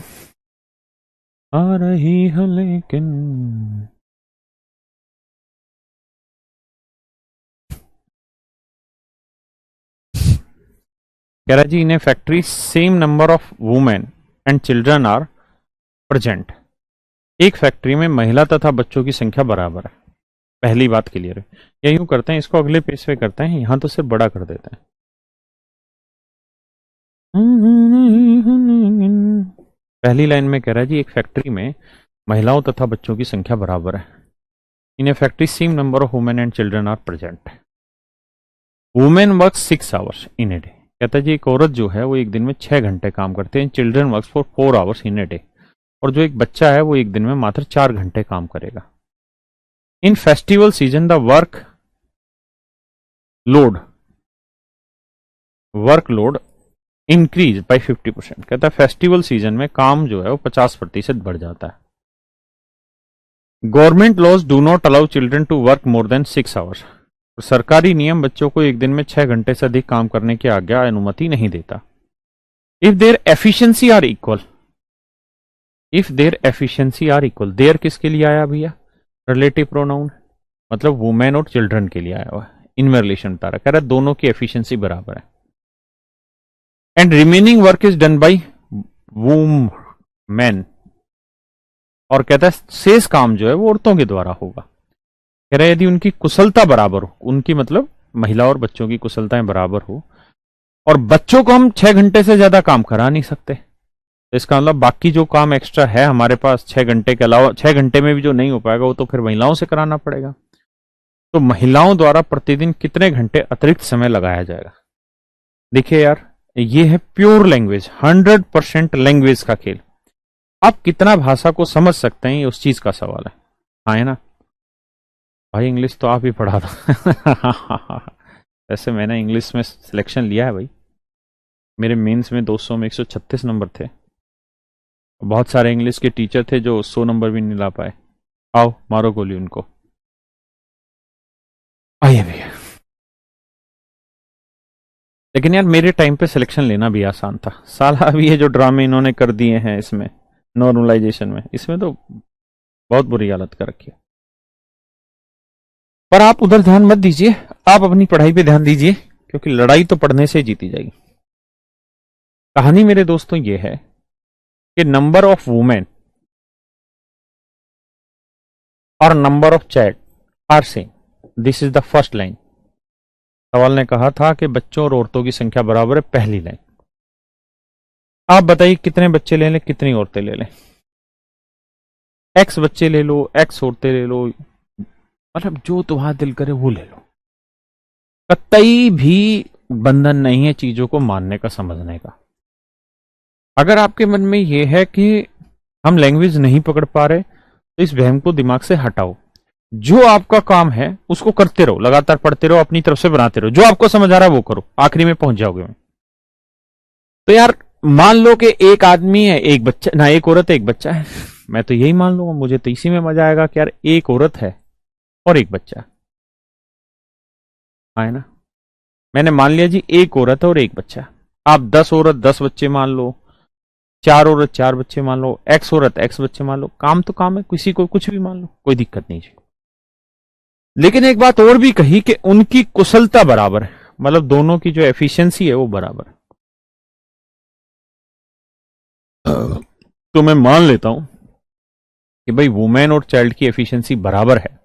आ रही है लेकिन कह रहा जी, in a factory same number of women and children are present. एक फैक्ट्री में महिला तथा बच्चों की संख्या बराबर है। पहली बात क्लियर है। या यूं करते हैं, इसको अगले पेज पे करते हैं, यहां तो सिर्फ बड़ा कर देते हैं। पहली लाइन में कह रहा है जी, एक फैक्ट्री में महिलाओं तथा बच्चों की संख्या बराबर है। In a factory same number of women and children are present. Women work 6 hours in a day. कहता है जी, एक औरत जो है वो एक दिन में 6 घंटे काम करते हैं। Children work for 4 hours in a day. और जो एक बच्चा है वो एक दिन में मात्र 4 घंटे काम करेगा। In festival season the workload increase by 50%। कहता है फेस्टिवल सीजन में काम जो है वो 50% बढ़ जाता है। Government laws do not allow children to work more than 6 hours. सरकारी नियम बच्चों को एक दिन में 6 घंटे से अधिक काम करने की आज्ञा अनुमति नहीं देता। If their efficiency are equal, if their efficiency are equal, their किसके लिए आया भैया? रिलेटिव प्रोनाउन, मतलब वुमेन और चिल्ड्रन के लिए आया हुआ। इनमें रिलेशन बता रहा, कह रहा है दोनों की एफिशिएंसी बराबर है। And remaining work is done by women. और कहता है शेष काम जो है वो औरतों के द्वारा होगा। कह रहा है यदि उनकी कुशलता बराबर हो, उनकी मतलब महिला और बच्चों की कुशलताएं बराबर हो, और बच्चों को हम 6 घंटे से ज्यादा काम करा नहीं सकते, तो इसका मतलब बाकी जो काम एक्स्ट्रा है हमारे पास 6 घंटे के अलावा, 6 घंटे में भी जो नहीं हो पाएगा वो तो फिर महिलाओं से कराना पड़ेगा। तो महिलाओं द्वारा प्रतिदिन कितने घंटे अतिरिक्त समय लगाया जाएगा? देखिए यार, ये है प्योर लैंग्वेज, 100% लैंग्वेज का खेल। आप कितना भाषा को समझ सकते हैं ये उस चीज का सवाल है। हाँ है ना भाई, इंग्लिश तो आप ही पढ़ा दो। वैसे मैंने इंग्लिश में सिलेक्शन लिया है भाई, मेरे मेंस में 200 में 136 नंबर थे। बहुत सारे इंग्लिश के टीचर थे जो 100 नंबर भी नहीं ला पाए। आओ मारो गोली उनको। आइए भैया, लेकिन यार मेरे टाइम पे सिलेक्शन लेना भी आसान था। साला अभी ये जो ड्रामे इन्होंने कर दिए हैं इसमें नॉर्मलाइजेशन में, इसमें तो बहुत बुरी हालत कर रखी है। पर आप उधर ध्यान मत दीजिए, आप अपनी पढ़ाई पे ध्यान दीजिए, क्योंकि लड़ाई तो पढ़ने से जीती जाएगी। कहानी मेरे दोस्तों ये है कि नंबर ऑफ वुमेन और number of child are same. This is the first line. सवाल ने कहा था कि बच्चों और औरतों की संख्या बराबर है, पहली लाइन। आप बताइए कितने बच्चे ले लें, कितनी औरतें ले लें? एक्स बच्चे ले लो, एक्स औरतें ले लो, मतलब जो तुम्हारा दिल करे वो ले लो। कतई भी बंधन नहीं है चीजों को मानने का, समझने का। अगर आपके मन में यह है कि हम लैंग्वेज नहीं पकड़ पा रहे, तो इस वहम को दिमाग से हटाओ। जो आपका काम है उसको करते रहो, लगातार पढ़ते रहो, अपनी तरफ से बनाते रहो। जो आपको समझ आ रहा है वो करो, आखिरी में पहुंच जाओगे। तो यार मान लो कि एक आदमी है, एक बच्चा ना, एक औरत है, एक बच्चा है। मैं तो यही मान लूंगा, मुझे तो इसी में मजा आएगा कि यार एक औरत है और एक बच्चा है ना। मैंने मान लिया जी एक औरत है और एक बच्चा। आप 10 औरत 10 बच्चे मान लो, 4 औरत 4 बच्चे मान लो, एक्स औरत एक्स बच्चे मान लो, काम तो काम है, किसी को कुछ भी मान लो, कोई दिक्कत नहीं जी। लेकिन एक बात और भी कही कि उनकी कुशलता बराबर है, मतलब दोनों की जो एफिशिएंसी है वो बराबर है। तो मैं मान लेता हूं कि भाई वुमेन और चाइल्ड की एफिशिएंसी बराबर है।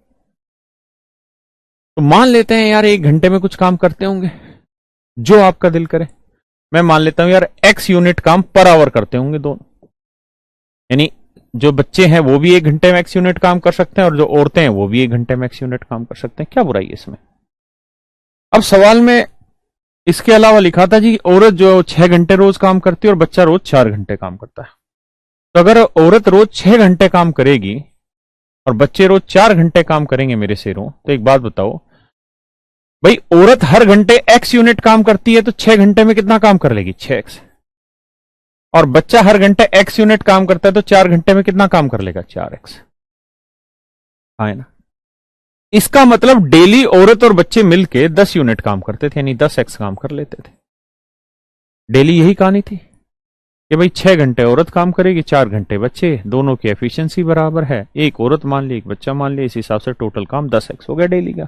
तो मान लेते हैं यार 1 घंटे में कुछ काम करते होंगे, जो आपका दिल करे। मैं मान लेता हूं यार x यूनिट काम पर आवर करते होंगे दोनों, यानी जो बच्चे हैं वो भी 1 घंटे में x यूनिट काम कर सकते हैं और जो औरतें हैं वो भी 1 घंटे में x यूनिट काम कर सकते हैं। क्या बुराई है इसमें? अब सवाल में इसके अलावा लिखा था जी औरत जो 6 घंटे रोज काम करती है और बच्चा रोज 4 घंटे काम करता है। तो अगर औरत रोज 6 घंटे काम करेगी और बच्चे रोज 4 घंटे काम करेंगे मेरे शेरों, तो एक बात बताओ भाई, औरत हर घंटे x यूनिट काम करती है तो 6 घंटे में कितना काम कर लेगी? 6x। और बच्चा हर घंटे x यूनिट काम करता है तो 4 घंटे में कितना काम कर लेगा? 4x। है ना। इसका मतलब डेली औरत और बच्चे मिलके 10 यूनिट काम करते थे, यानी 10x काम कर लेते थे। डेली यही कहानी थी कि भाई 6 घंटे औरत काम करेगी, 4 घंटे बच्चे, दोनों की एफिशिएंसी बराबर है, एक औरत मान ली एक बच्चा मान लिया, इस हिसाब से टोटल काम 10x हो गया डेली का।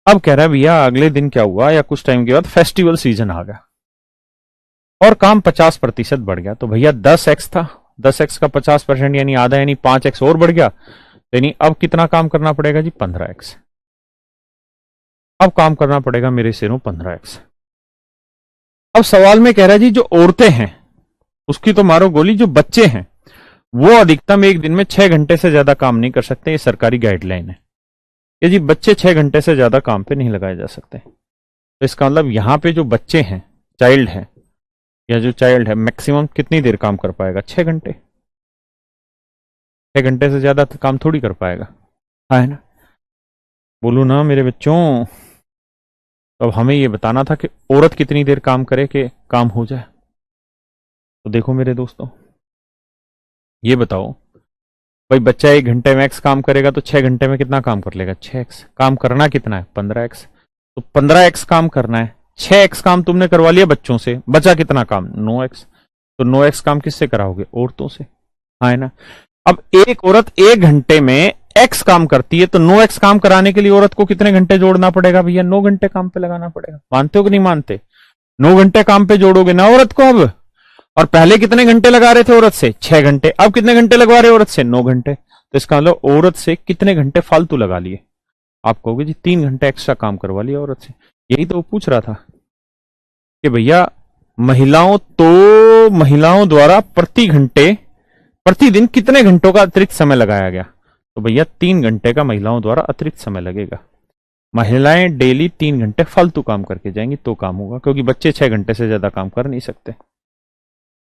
अब कह रहा है भैया अगले दिन क्या हुआ या कुछ टाइम के बाद फेस्टिवल सीजन आ गया और काम 50% बढ़ गया। तो भैया 10x था, 10x का 50% यानी आधा, यानी 5x और बढ़ गया, यानी अब कितना काम करना पड़ेगा जी? 15x। अब काम करना पड़ेगा मेरे सिरों 15x। अब सवाल में कह रहा है जी जो औरतें हैं उसकी तो मारो गोली, जो बच्चे हैं वो अधिकतम एक दिन में 6 घंटे से ज्यादा काम नहीं कर सकते, ये सरकारी गाइडलाइन है। ये जी बच्चे 6 घंटे से ज्यादा काम पे नहीं लगाए जा सकते। तो इसका मतलब यहां पे जो बच्चे हैं, चाइल्ड है, या जो चाइल्ड है मैक्सिमम कितनी देर काम कर पाएगा? 6 घंटे। 6 घंटे से ज्यादा तो काम थोड़ी कर पाएगा, है ना? बोलू ना मेरे बच्चों। तो अब हमें ये बताना था कि औरत कितनी देर काम करे कि काम हो जाए। तो देखो मेरे दोस्तों, ये बताओ भाई, बच्चा 1 घंटे मैक्स काम करेगा तो 6 घंटे में कितना काम कर लेगा? 6x। काम करना कितना है? 15x। तो 15x काम करना है, 6x काम तुमने करवा लिया बच्चों से, बचा कितना काम? 9x। तो 9x काम किससे कराओगे? औरतों से, है ना? अब एक औरत 1 घंटे में x काम करती है, तो 9x काम कराने के लिए औरत को कितने घंटे जोड़ना पड़ेगा भैया? 9 घंटे काम पे लगाना पड़ेगा। मानते हो कि नहीं मानते? 9 घंटे काम पे जोड़ोगे ना औरत को अब। और पहले कितने घंटे लगा रहे थे औरत से? 6 घंटे। अब कितने घंटे लगवा रहे औरत से? 9 घंटे। तो इसका मतलब औरत से कितने घंटे फालतू लगा लिए? आप कहोगे जी 3 घंटे एक्स्ट्रा काम करवा लिया औरत से। यही तो वो पूछ रहा था कि भैया महिलाओं द्वारा प्रतिदिन कितने घंटों का अतिरिक्त समय लगाया गया? तो भैया 3 घंटे का महिलाओं द्वारा अतिरिक्त समय लगेगा। महिलाएं डेली 3 घंटे फालतू काम करके जाएंगी तो काम होगा, क्योंकि बच्चे 6 घंटे से ज्यादा काम कर नहीं सकते।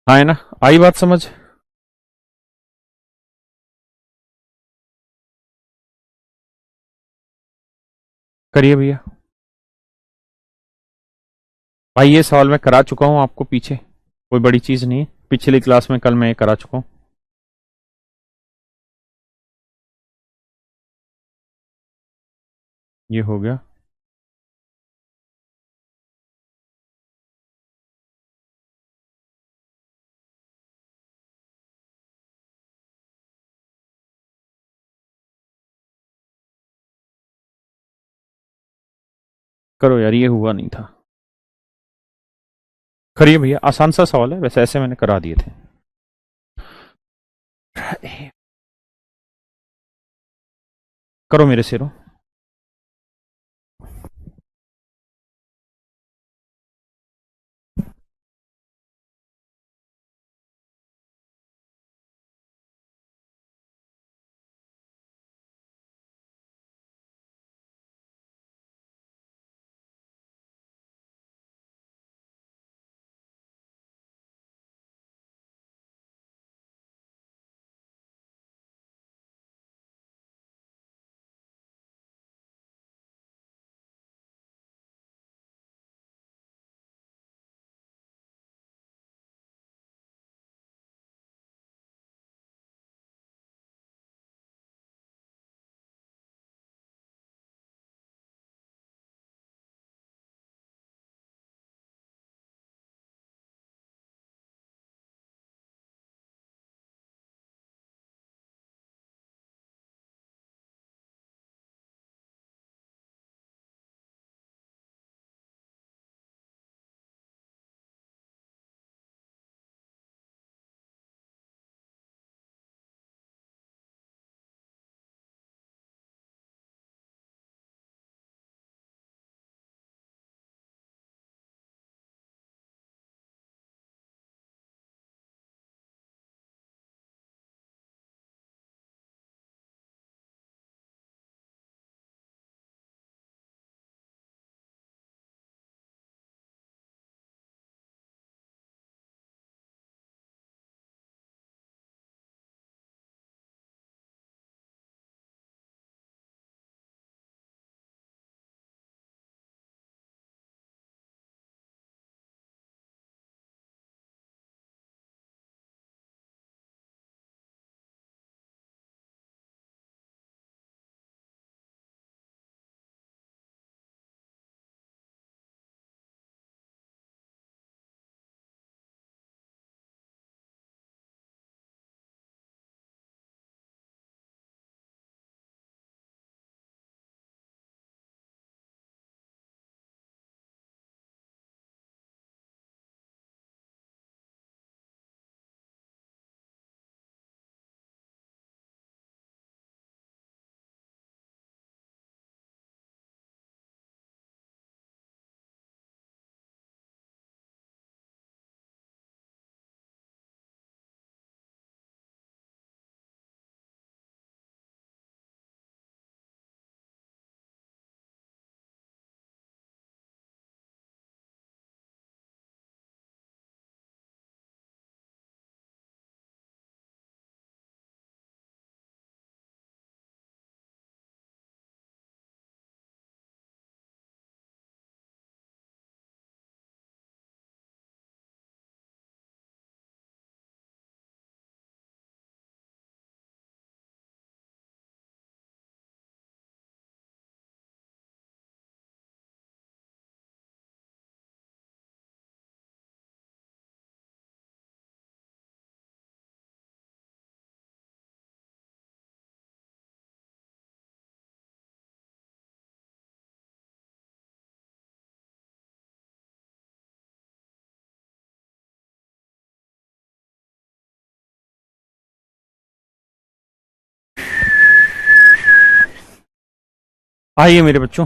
हाँ, है ना? आई बात समझ? करिए भैया। भाई ये सवाल मैं करा चुका हूं आपको पीछे, कोई बड़ी चीज नहीं है, पिछली क्लास में कल मैं ये करा चुका हूं। ये हो गया। करो यार, ये हुआ नहीं था। करिए भैया, आसान सा सवाल है वैसे, ऐसे मैंने करा दिए थे। करो मेरे सिरों। आइए मेरे बच्चों,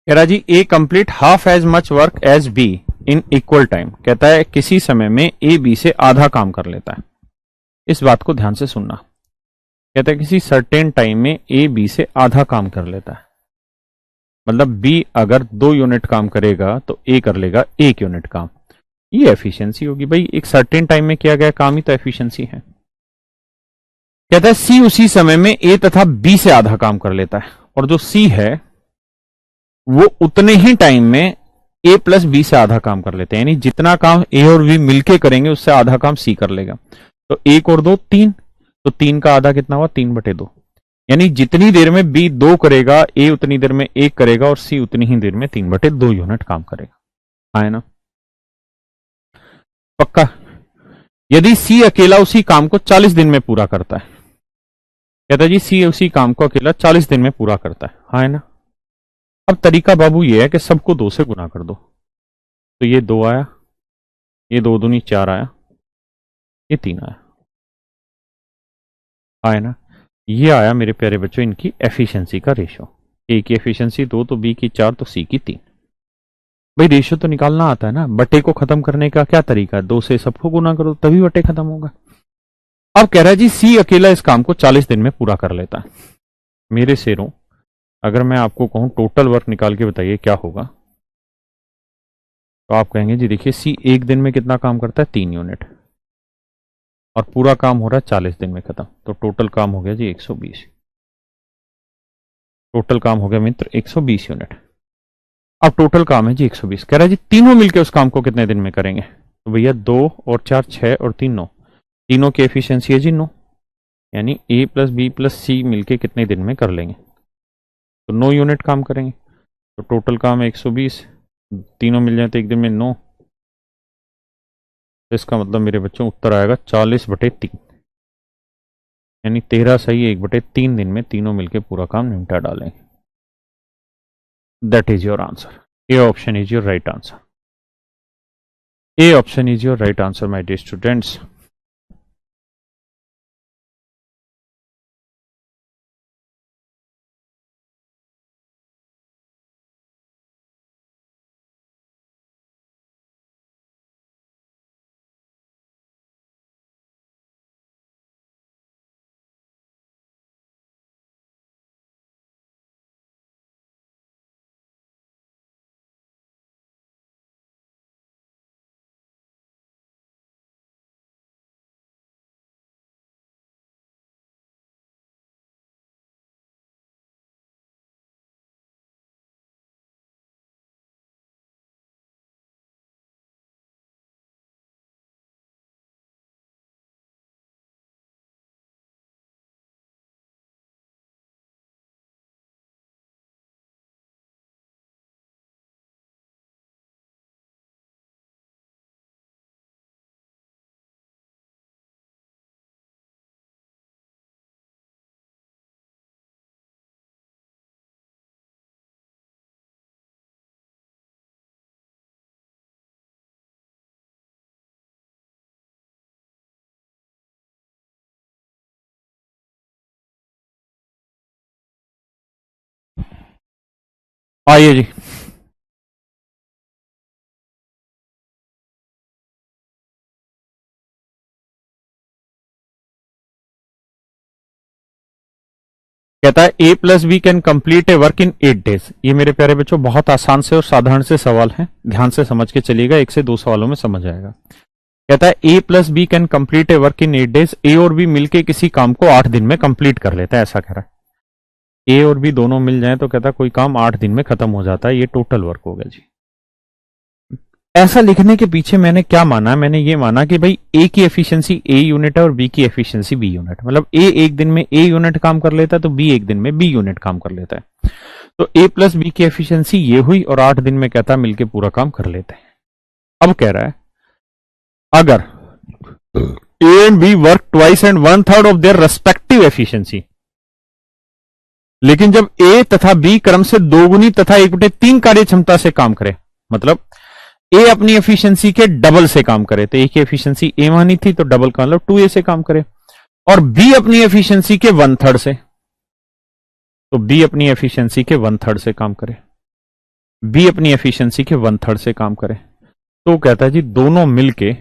कह रहा जी A complete half as much work as B in equal time. कहता है किसी समय में ए बी से आधा काम कर लेता है। इस बात को ध्यान से सुनना। कहता है किसी सर्टेन टाइम में ए बी से आधा काम कर लेता है। मतलब बी अगर 2 यूनिट काम करेगा तो ए कर लेगा 1 यूनिट काम। ये एफिशिएंसी होगी भाई, एक सर्टेन टाइम में किया गया काम ही तो एफिशिएंसी है। कहता है सी उसी समय में ए तथा बी से आधा काम कर लेता है, और जो सी है वो उतने ही टाइम में ए प्लस बी से आधा काम कर लेते हैं। यानी जितना काम ए और बी मिलके करेंगे उससे आधा काम सी कर लेगा। तो 1 और 2 3, तो 3 का आधा कितना हुआ 3/2। यानी जितनी देर में बी 2 करेगा ए उतनी देर में 1 करेगा, और सी उतनी ही देर में 3/2 यूनिट काम करेगा। है ना पक्का? यदि सी अकेला उसी काम को 40 दिन में पूरा करता है। कहता है जी सी उसी काम को अकेला 40 दिन में पूरा करता है। हाँ है ना। अब तरीका बाबू ये है कि सबको 2 से गुना कर दो। तो ये 2 आया, ये 2 दूनी 4 आया, ये 3 आया। है ना। ये आया मेरे प्यारे बच्चों इनकी एफिशिएंसी का रेशो। ए की एफिशिएंसी 2, तो बी की 4, तो सी की 3। भाई रेशो तो निकालना आता है ना। बटे को खत्म करने का क्या तरीका है? 2 से सबको गुना करो तभी बटे खत्म होगा। अब कह रहा है जी सी अकेला इस काम को 40 दिन में पूरा कर लेता है। मेरे शेरों, अगर मैं आपको कहूं टोटल वर्क निकाल के बताइए क्या होगा, तो आप कहेंगे जी देखिए सी 1 दिन में कितना काम करता है 3 यूनिट, और पूरा काम हो रहा है 40 दिन में खत्म। तो टोटल काम हो गया जी 120। टोटल काम हो गया मित्र 120 यूनिट। अब टोटल काम है जी 120। कह रहा है जी तीनों मिलकर उस काम को कितने दिन में करेंगे? तो भैया 2 और 4 6 और 3 9, तीनों की एफिशिएंसी है जी 9। यानी ए प्लस बी प्लस सी मिलके कितने दिन में कर लेंगे? तो 9 यूनिट काम करेंगे। तो टोटल काम है 120, तीनों मिल जाए तो एक दिन में 9। तो इसका मतलब मेरे बच्चों उत्तर आएगा 40/3। यानी 13 सही 1/3 दिन में तीनों मिलके पूरा काम निपटा डालेंगे। That is your answer. A option is your right answer. A option is your right answer my dear students. आइए जी, कहता है A plus B can complete a work in 8 days. ये मेरे प्यारे बच्चों बहुत आसान से और साधारण से सवाल है, ध्यान से समझ के चलिएगा, 1 से 2 सवालों में समझ आएगा। कहता है A plus B can complete a work in 8 days. A और बी मिलके किसी काम को 8 दिन में कंप्लीट कर लेता है, ऐसा कह रहा है। ए और बी दोनों मिल जाए तो कहता है कोई काम 8 दिन में खत्म हो जाता है। ये टोटल वर्क हो गया जी। ऐसा लिखने के पीछे मैंने क्या माना? मैंने ये माना कि भाई ए की एफिशिएंसी ए यूनिट है और बी की एफिशिएंसी बी यूनिट। मतलब ए 1 दिन में ए यूनिट काम कर लेता है तो बी 1 दिन में बी यूनिट काम कर लेता है। तो ए प्लस बी की एफिशिएंसी ये हुई, और 8 दिन में कहता है मिलके पूरा काम कर लेते हैं। अब कह रहा है अगर A and B work twice and 1/3 of their respective efficiency, लेकिन जब ए तथा बी क्रम से 2 गुनी तथा 1/3 कार्य क्षमता से काम करे, मतलब ए अपनी एफिशिएंसी के डबल से काम करे, तो ए की एफिशिएंसी ए मानी थी तो डबल का मतलब 2a से काम करे, और बी अपनी एफिशिएंसी के 1/3 से, तो बी अपनी एफिशिएंसी के 1/3 से काम करे, बी अपनी एफिशिएंसी के 1/3 से काम करे, तो कहता है जी दोनों मिलके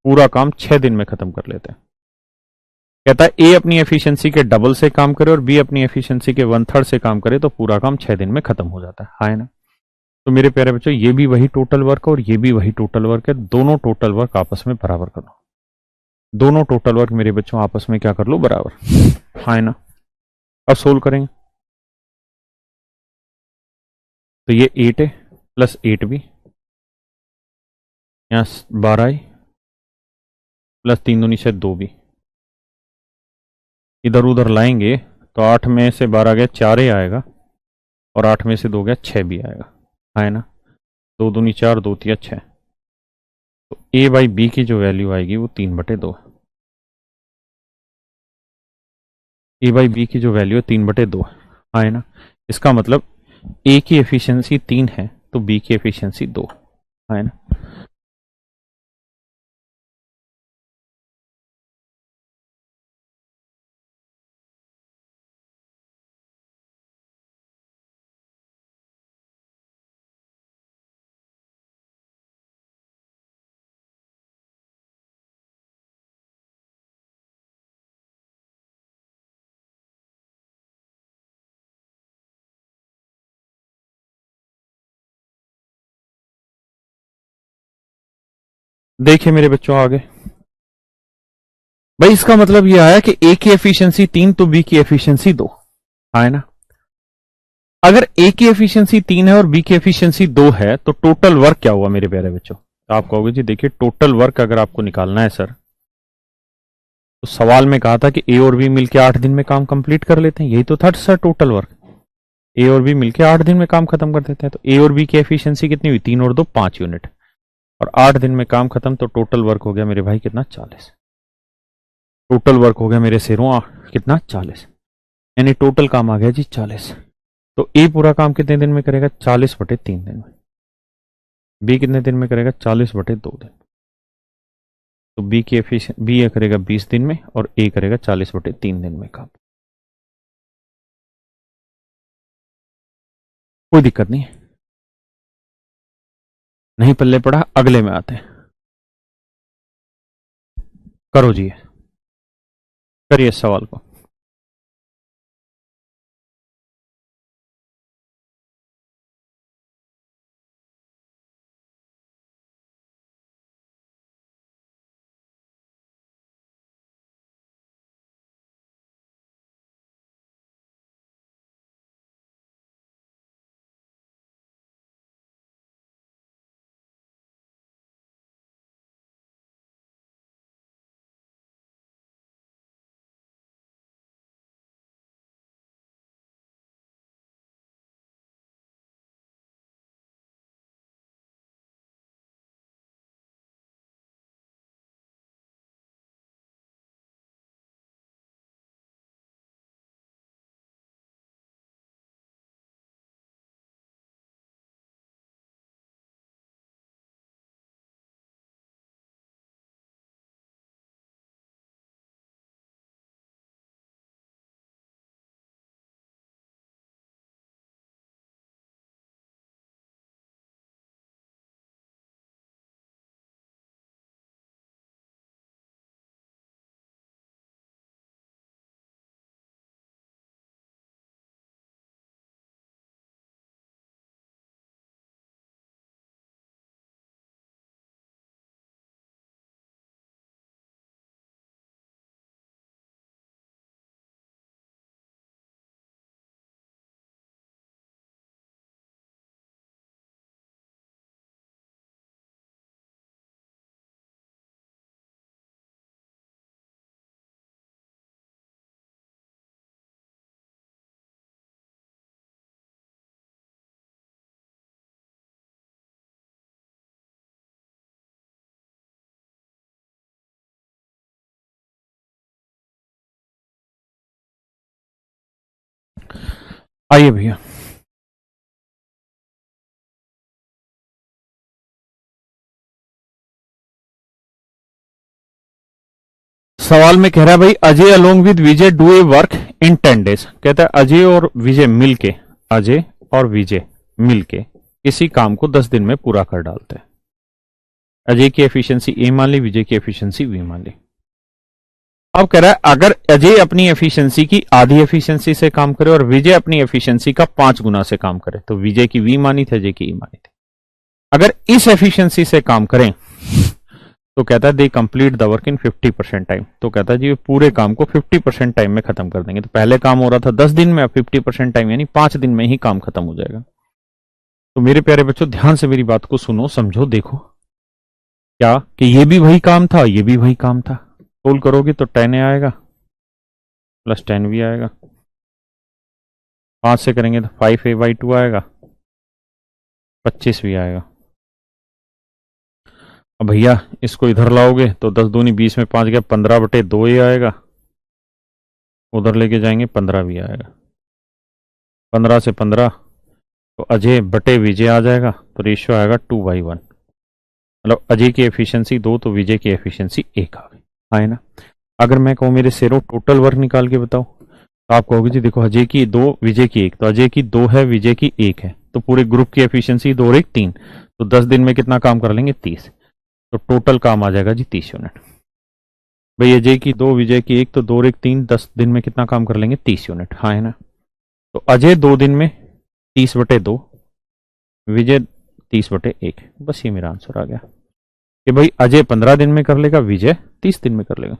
पूरा काम 6 दिन में खत्म कर लेते हैं। कहता है ए अपनी एफिशिएंसी के डबल से काम करे और बी अपनी एफिशिएंसी के 1/3 से काम करे तो पूरा काम 6 दिन में खत्म हो जाता है। हाँ है ना। तो मेरे प्यारे बच्चों, ये भी वही टोटल वर्क है और ये भी वही टोटल वर्क है, दोनों टोटल वर्क आपस में बराबर कर लो, दोनों टोटल वर्क मेरे बच्चों आपस में क्या कर लो, बराबर। हाँ है ना। अब सोल्व करेंगे तो ये 8 है प्लस 8b, यहां 12 प्लस 3 दूनी से 2b, इधर उधर लाएंगे तो 8 में से 12 गया 4 ही आएगा और 8 में से 2 गया 6 भी आएगा। है ना। 2 दूनी 4, 2 तिया 6, तो a बाई बी की जो वैल्यू आएगी वो 3/2, a बाई बी की जो वैल्यू है 3/2। है ना। इसका मतलब a की एफिशिएंसी 3 है तो b की एफिशिएंसी 2 है ना। देखिए मेरे बच्चों आगे, भाई इसका मतलब यह आया कि a की एफिशिएंसी 3 तो b की एफिशिएंसी 2। है ना। अगर a की एफिशिएंसी 3 है और b की एफिशिएंसी 2 है तो टोटल वर्क क्या हुआ मेरे प्यारे बच्चों। तो आप कहोगे जी देखिए टोटल वर्क अगर आपको निकालना है सर, तो सवाल में कहा था कि ए और बी मिलकर 8 दिन में काम कंप्लीट कर लेते हैं, यही तो था सर टोटल वर्क। ए और बी मिलकर 8 दिन में काम खत्म कर देते हैं, तो ए और बी की एफिशिएंसी कितनी हुई, 3 और 2 5 यूनिट, और 8 दिन में काम खत्म, तो टोटल वर्क हो गया मेरे भाई कितना, 40। टोटल वर्क हो गया मेरे शेरों कितना, 40, यानी टोटल काम आ गया जी 40। तो ए पूरा काम कितने दिन में करेगा, 40/3 दिन में। बी कितने दिन में करेगा, 40/2 दिन। तो बी की एफिशिएंसी, बी ए करेगा 20 दिन में और ए करेगा 40/3 दिन में काम। कोई दिक्कत नहीं, नहीं पल्ले पड़ा, अगले में आते हैं। करो जी, करिए इस सवाल को। आइए भैया, सवाल में कह रहा है भाई, Ajay along with Vijay do a work in 10 days। कहता है अजय और विजय मिलके, अजय और विजय मिलके किसी काम को 10 दिन में पूरा कर डालते हैं। अजय की एफिशिएंसी ए मान ली, विजय की एफिशिएंसी वी मान ली। अब कह रहा है अगर अजय अपनी एफिशिएंसी की आधी एफिशिएंसी से काम करे और विजय अपनी एफिशिएंसी का 5 गुना से काम करे, तो विजय की वी मानी थी, अजय की ई मानी थी। अगर इस एफिशिएंसी से काम करें तो कहता है they complete the work in 50% time. तो कहता है जी पूरे काम को 50% टाइम में खत्म कर देंगे। तो पहले काम हो रहा था 10 दिन में, अब 50% टाइम यानी 5 दिन में ही काम खत्म हो जाएगा। तो मेरे प्यारे बच्चों ध्यान से मेरी बात को सुनो, समझो, देखो क्या कि ये भी वही काम था, ये भी वही काम था। सोल्व करोगे तो 10 आएगा प्लस 10 भी आएगा, 5 से करेंगे तो 5a/2 आएगा, 25 भी आएगा। अब भैया इसको इधर लाओगे तो 10 दूनी 20 में 5 गया, 15/2 आएगा। उधर लेके जाएंगे 15 भी आएगा, 15 से 15 तो अजय बटे विजय आ जाएगा, तो रेशियो आएगा 2/1। मतलब अजय की एफिशिएंसी 2 तो विजय की एफिशिएंसी 1 आ गई, है ना। अगर मैं कहूँ मेरे शेरों टोटल वर्क निकाल के बताओ, तो आप कहोगे जी देखो अजय की 2 विजय की 1, तो अजय की 2 है विजय की 1 है, तो पूरे ग्रुप की एफिशिएंसी 2 और 1 3, तो 10 दिन में कितना काम कर लेंगे 30, तो टोटल काम आ जाएगा जी 30 यूनिट। भाई अजय की 2 विजय की 1, तो 2 और 1 3, 10 दिन में कितना काम कर लेंगे 30 यूनिट, हाँ है ना। तो अजय 2 दिन में 30/2, विजय 30/1, बस ये मेरा आंसर आ गया कि भाई अजय 15 दिन में कर लेगा, विजय 30 दिन में कर लेगा,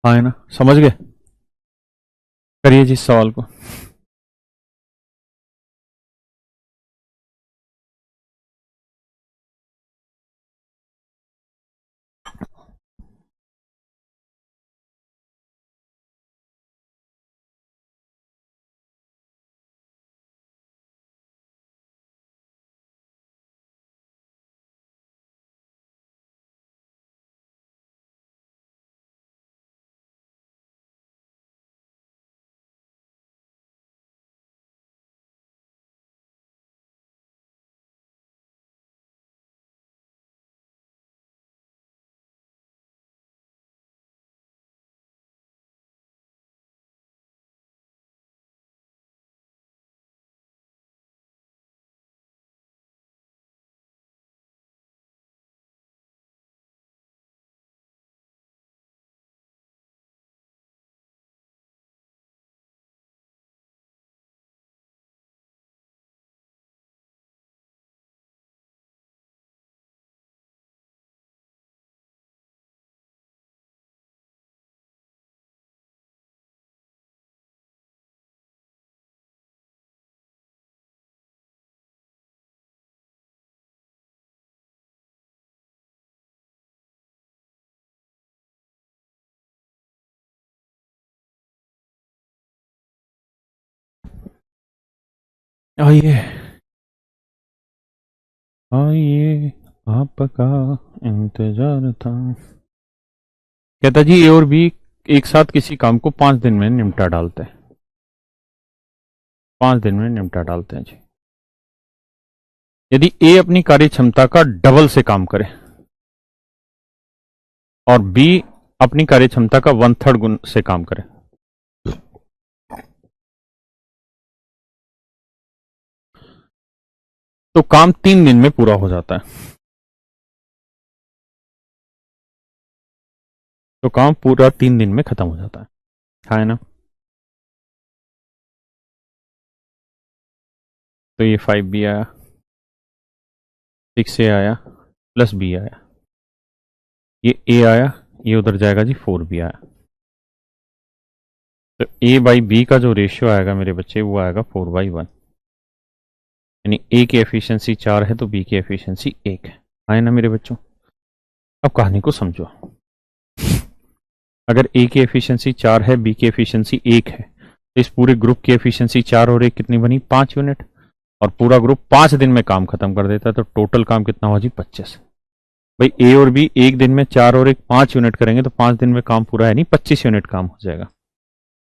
हाँ है ना। समझ गए, करिए जी सवाल को। आइए आइए आपका इंतजार था। कहता जी ए और बी एक साथ किसी काम को 5 दिन में निपटा डालते हैं, 5 दिन में निपटा डालते हैं जी। यदि ए अपनी कार्य क्षमता का डबल से काम करे और बी अपनी कार्य क्षमता का 1/3 गुण से काम करे, तो काम 3 दिन में पूरा हो जाता है। तो काम पूरा 3 दिन में खत्म हो जाता है ना। तो ये 5b आया, 6a आया प्लस b आया, ये a आया, ये उधर जाएगा जी 4b आया। तो a/b का जो रेशियो आएगा मेरे बच्चे वो आएगा 4/1, यानी a की एफिशिएंसी 4 है तो b की एफिशिएंसी 1 है ना मेरे बच्चों। अब कहानी को समझो, अगर a की एफिशिएंसी 4 है, b की एफिशिएंसी 1 है, तो इस पूरे ग्रुप की एफिशिएंसी 4 और 1 कितनी बनी 5 यूनिट, और पूरा ग्रुप 5 दिन में काम खत्म कर देता है, तो टोटल काम कितना हुआ जी 25। भाई ए और बी एक दिन में 4 और 1 5 यूनिट करेंगे तो 5 दिन में काम पूरा है नहीं 25 यूनिट काम हो जाएगा।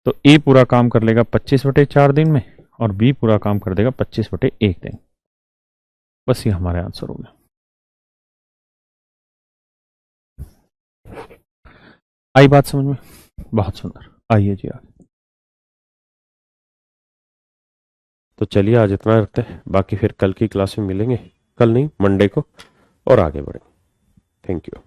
तो ए पूरा काम कर लेगा 25/4 दिन में और बी पूरा काम कर देगा 25/1 दिन। बस ये हमारे आंसर हो गए। आई बात समझ में? बहुत सुंदर। आइए जी आगे। तो चलिए आज इतना रखते हैं, बाकी फिर कल की क्लास में मिलेंगे, कल नहीं मंडे को, और आगे बढ़ेंगे। Thank you.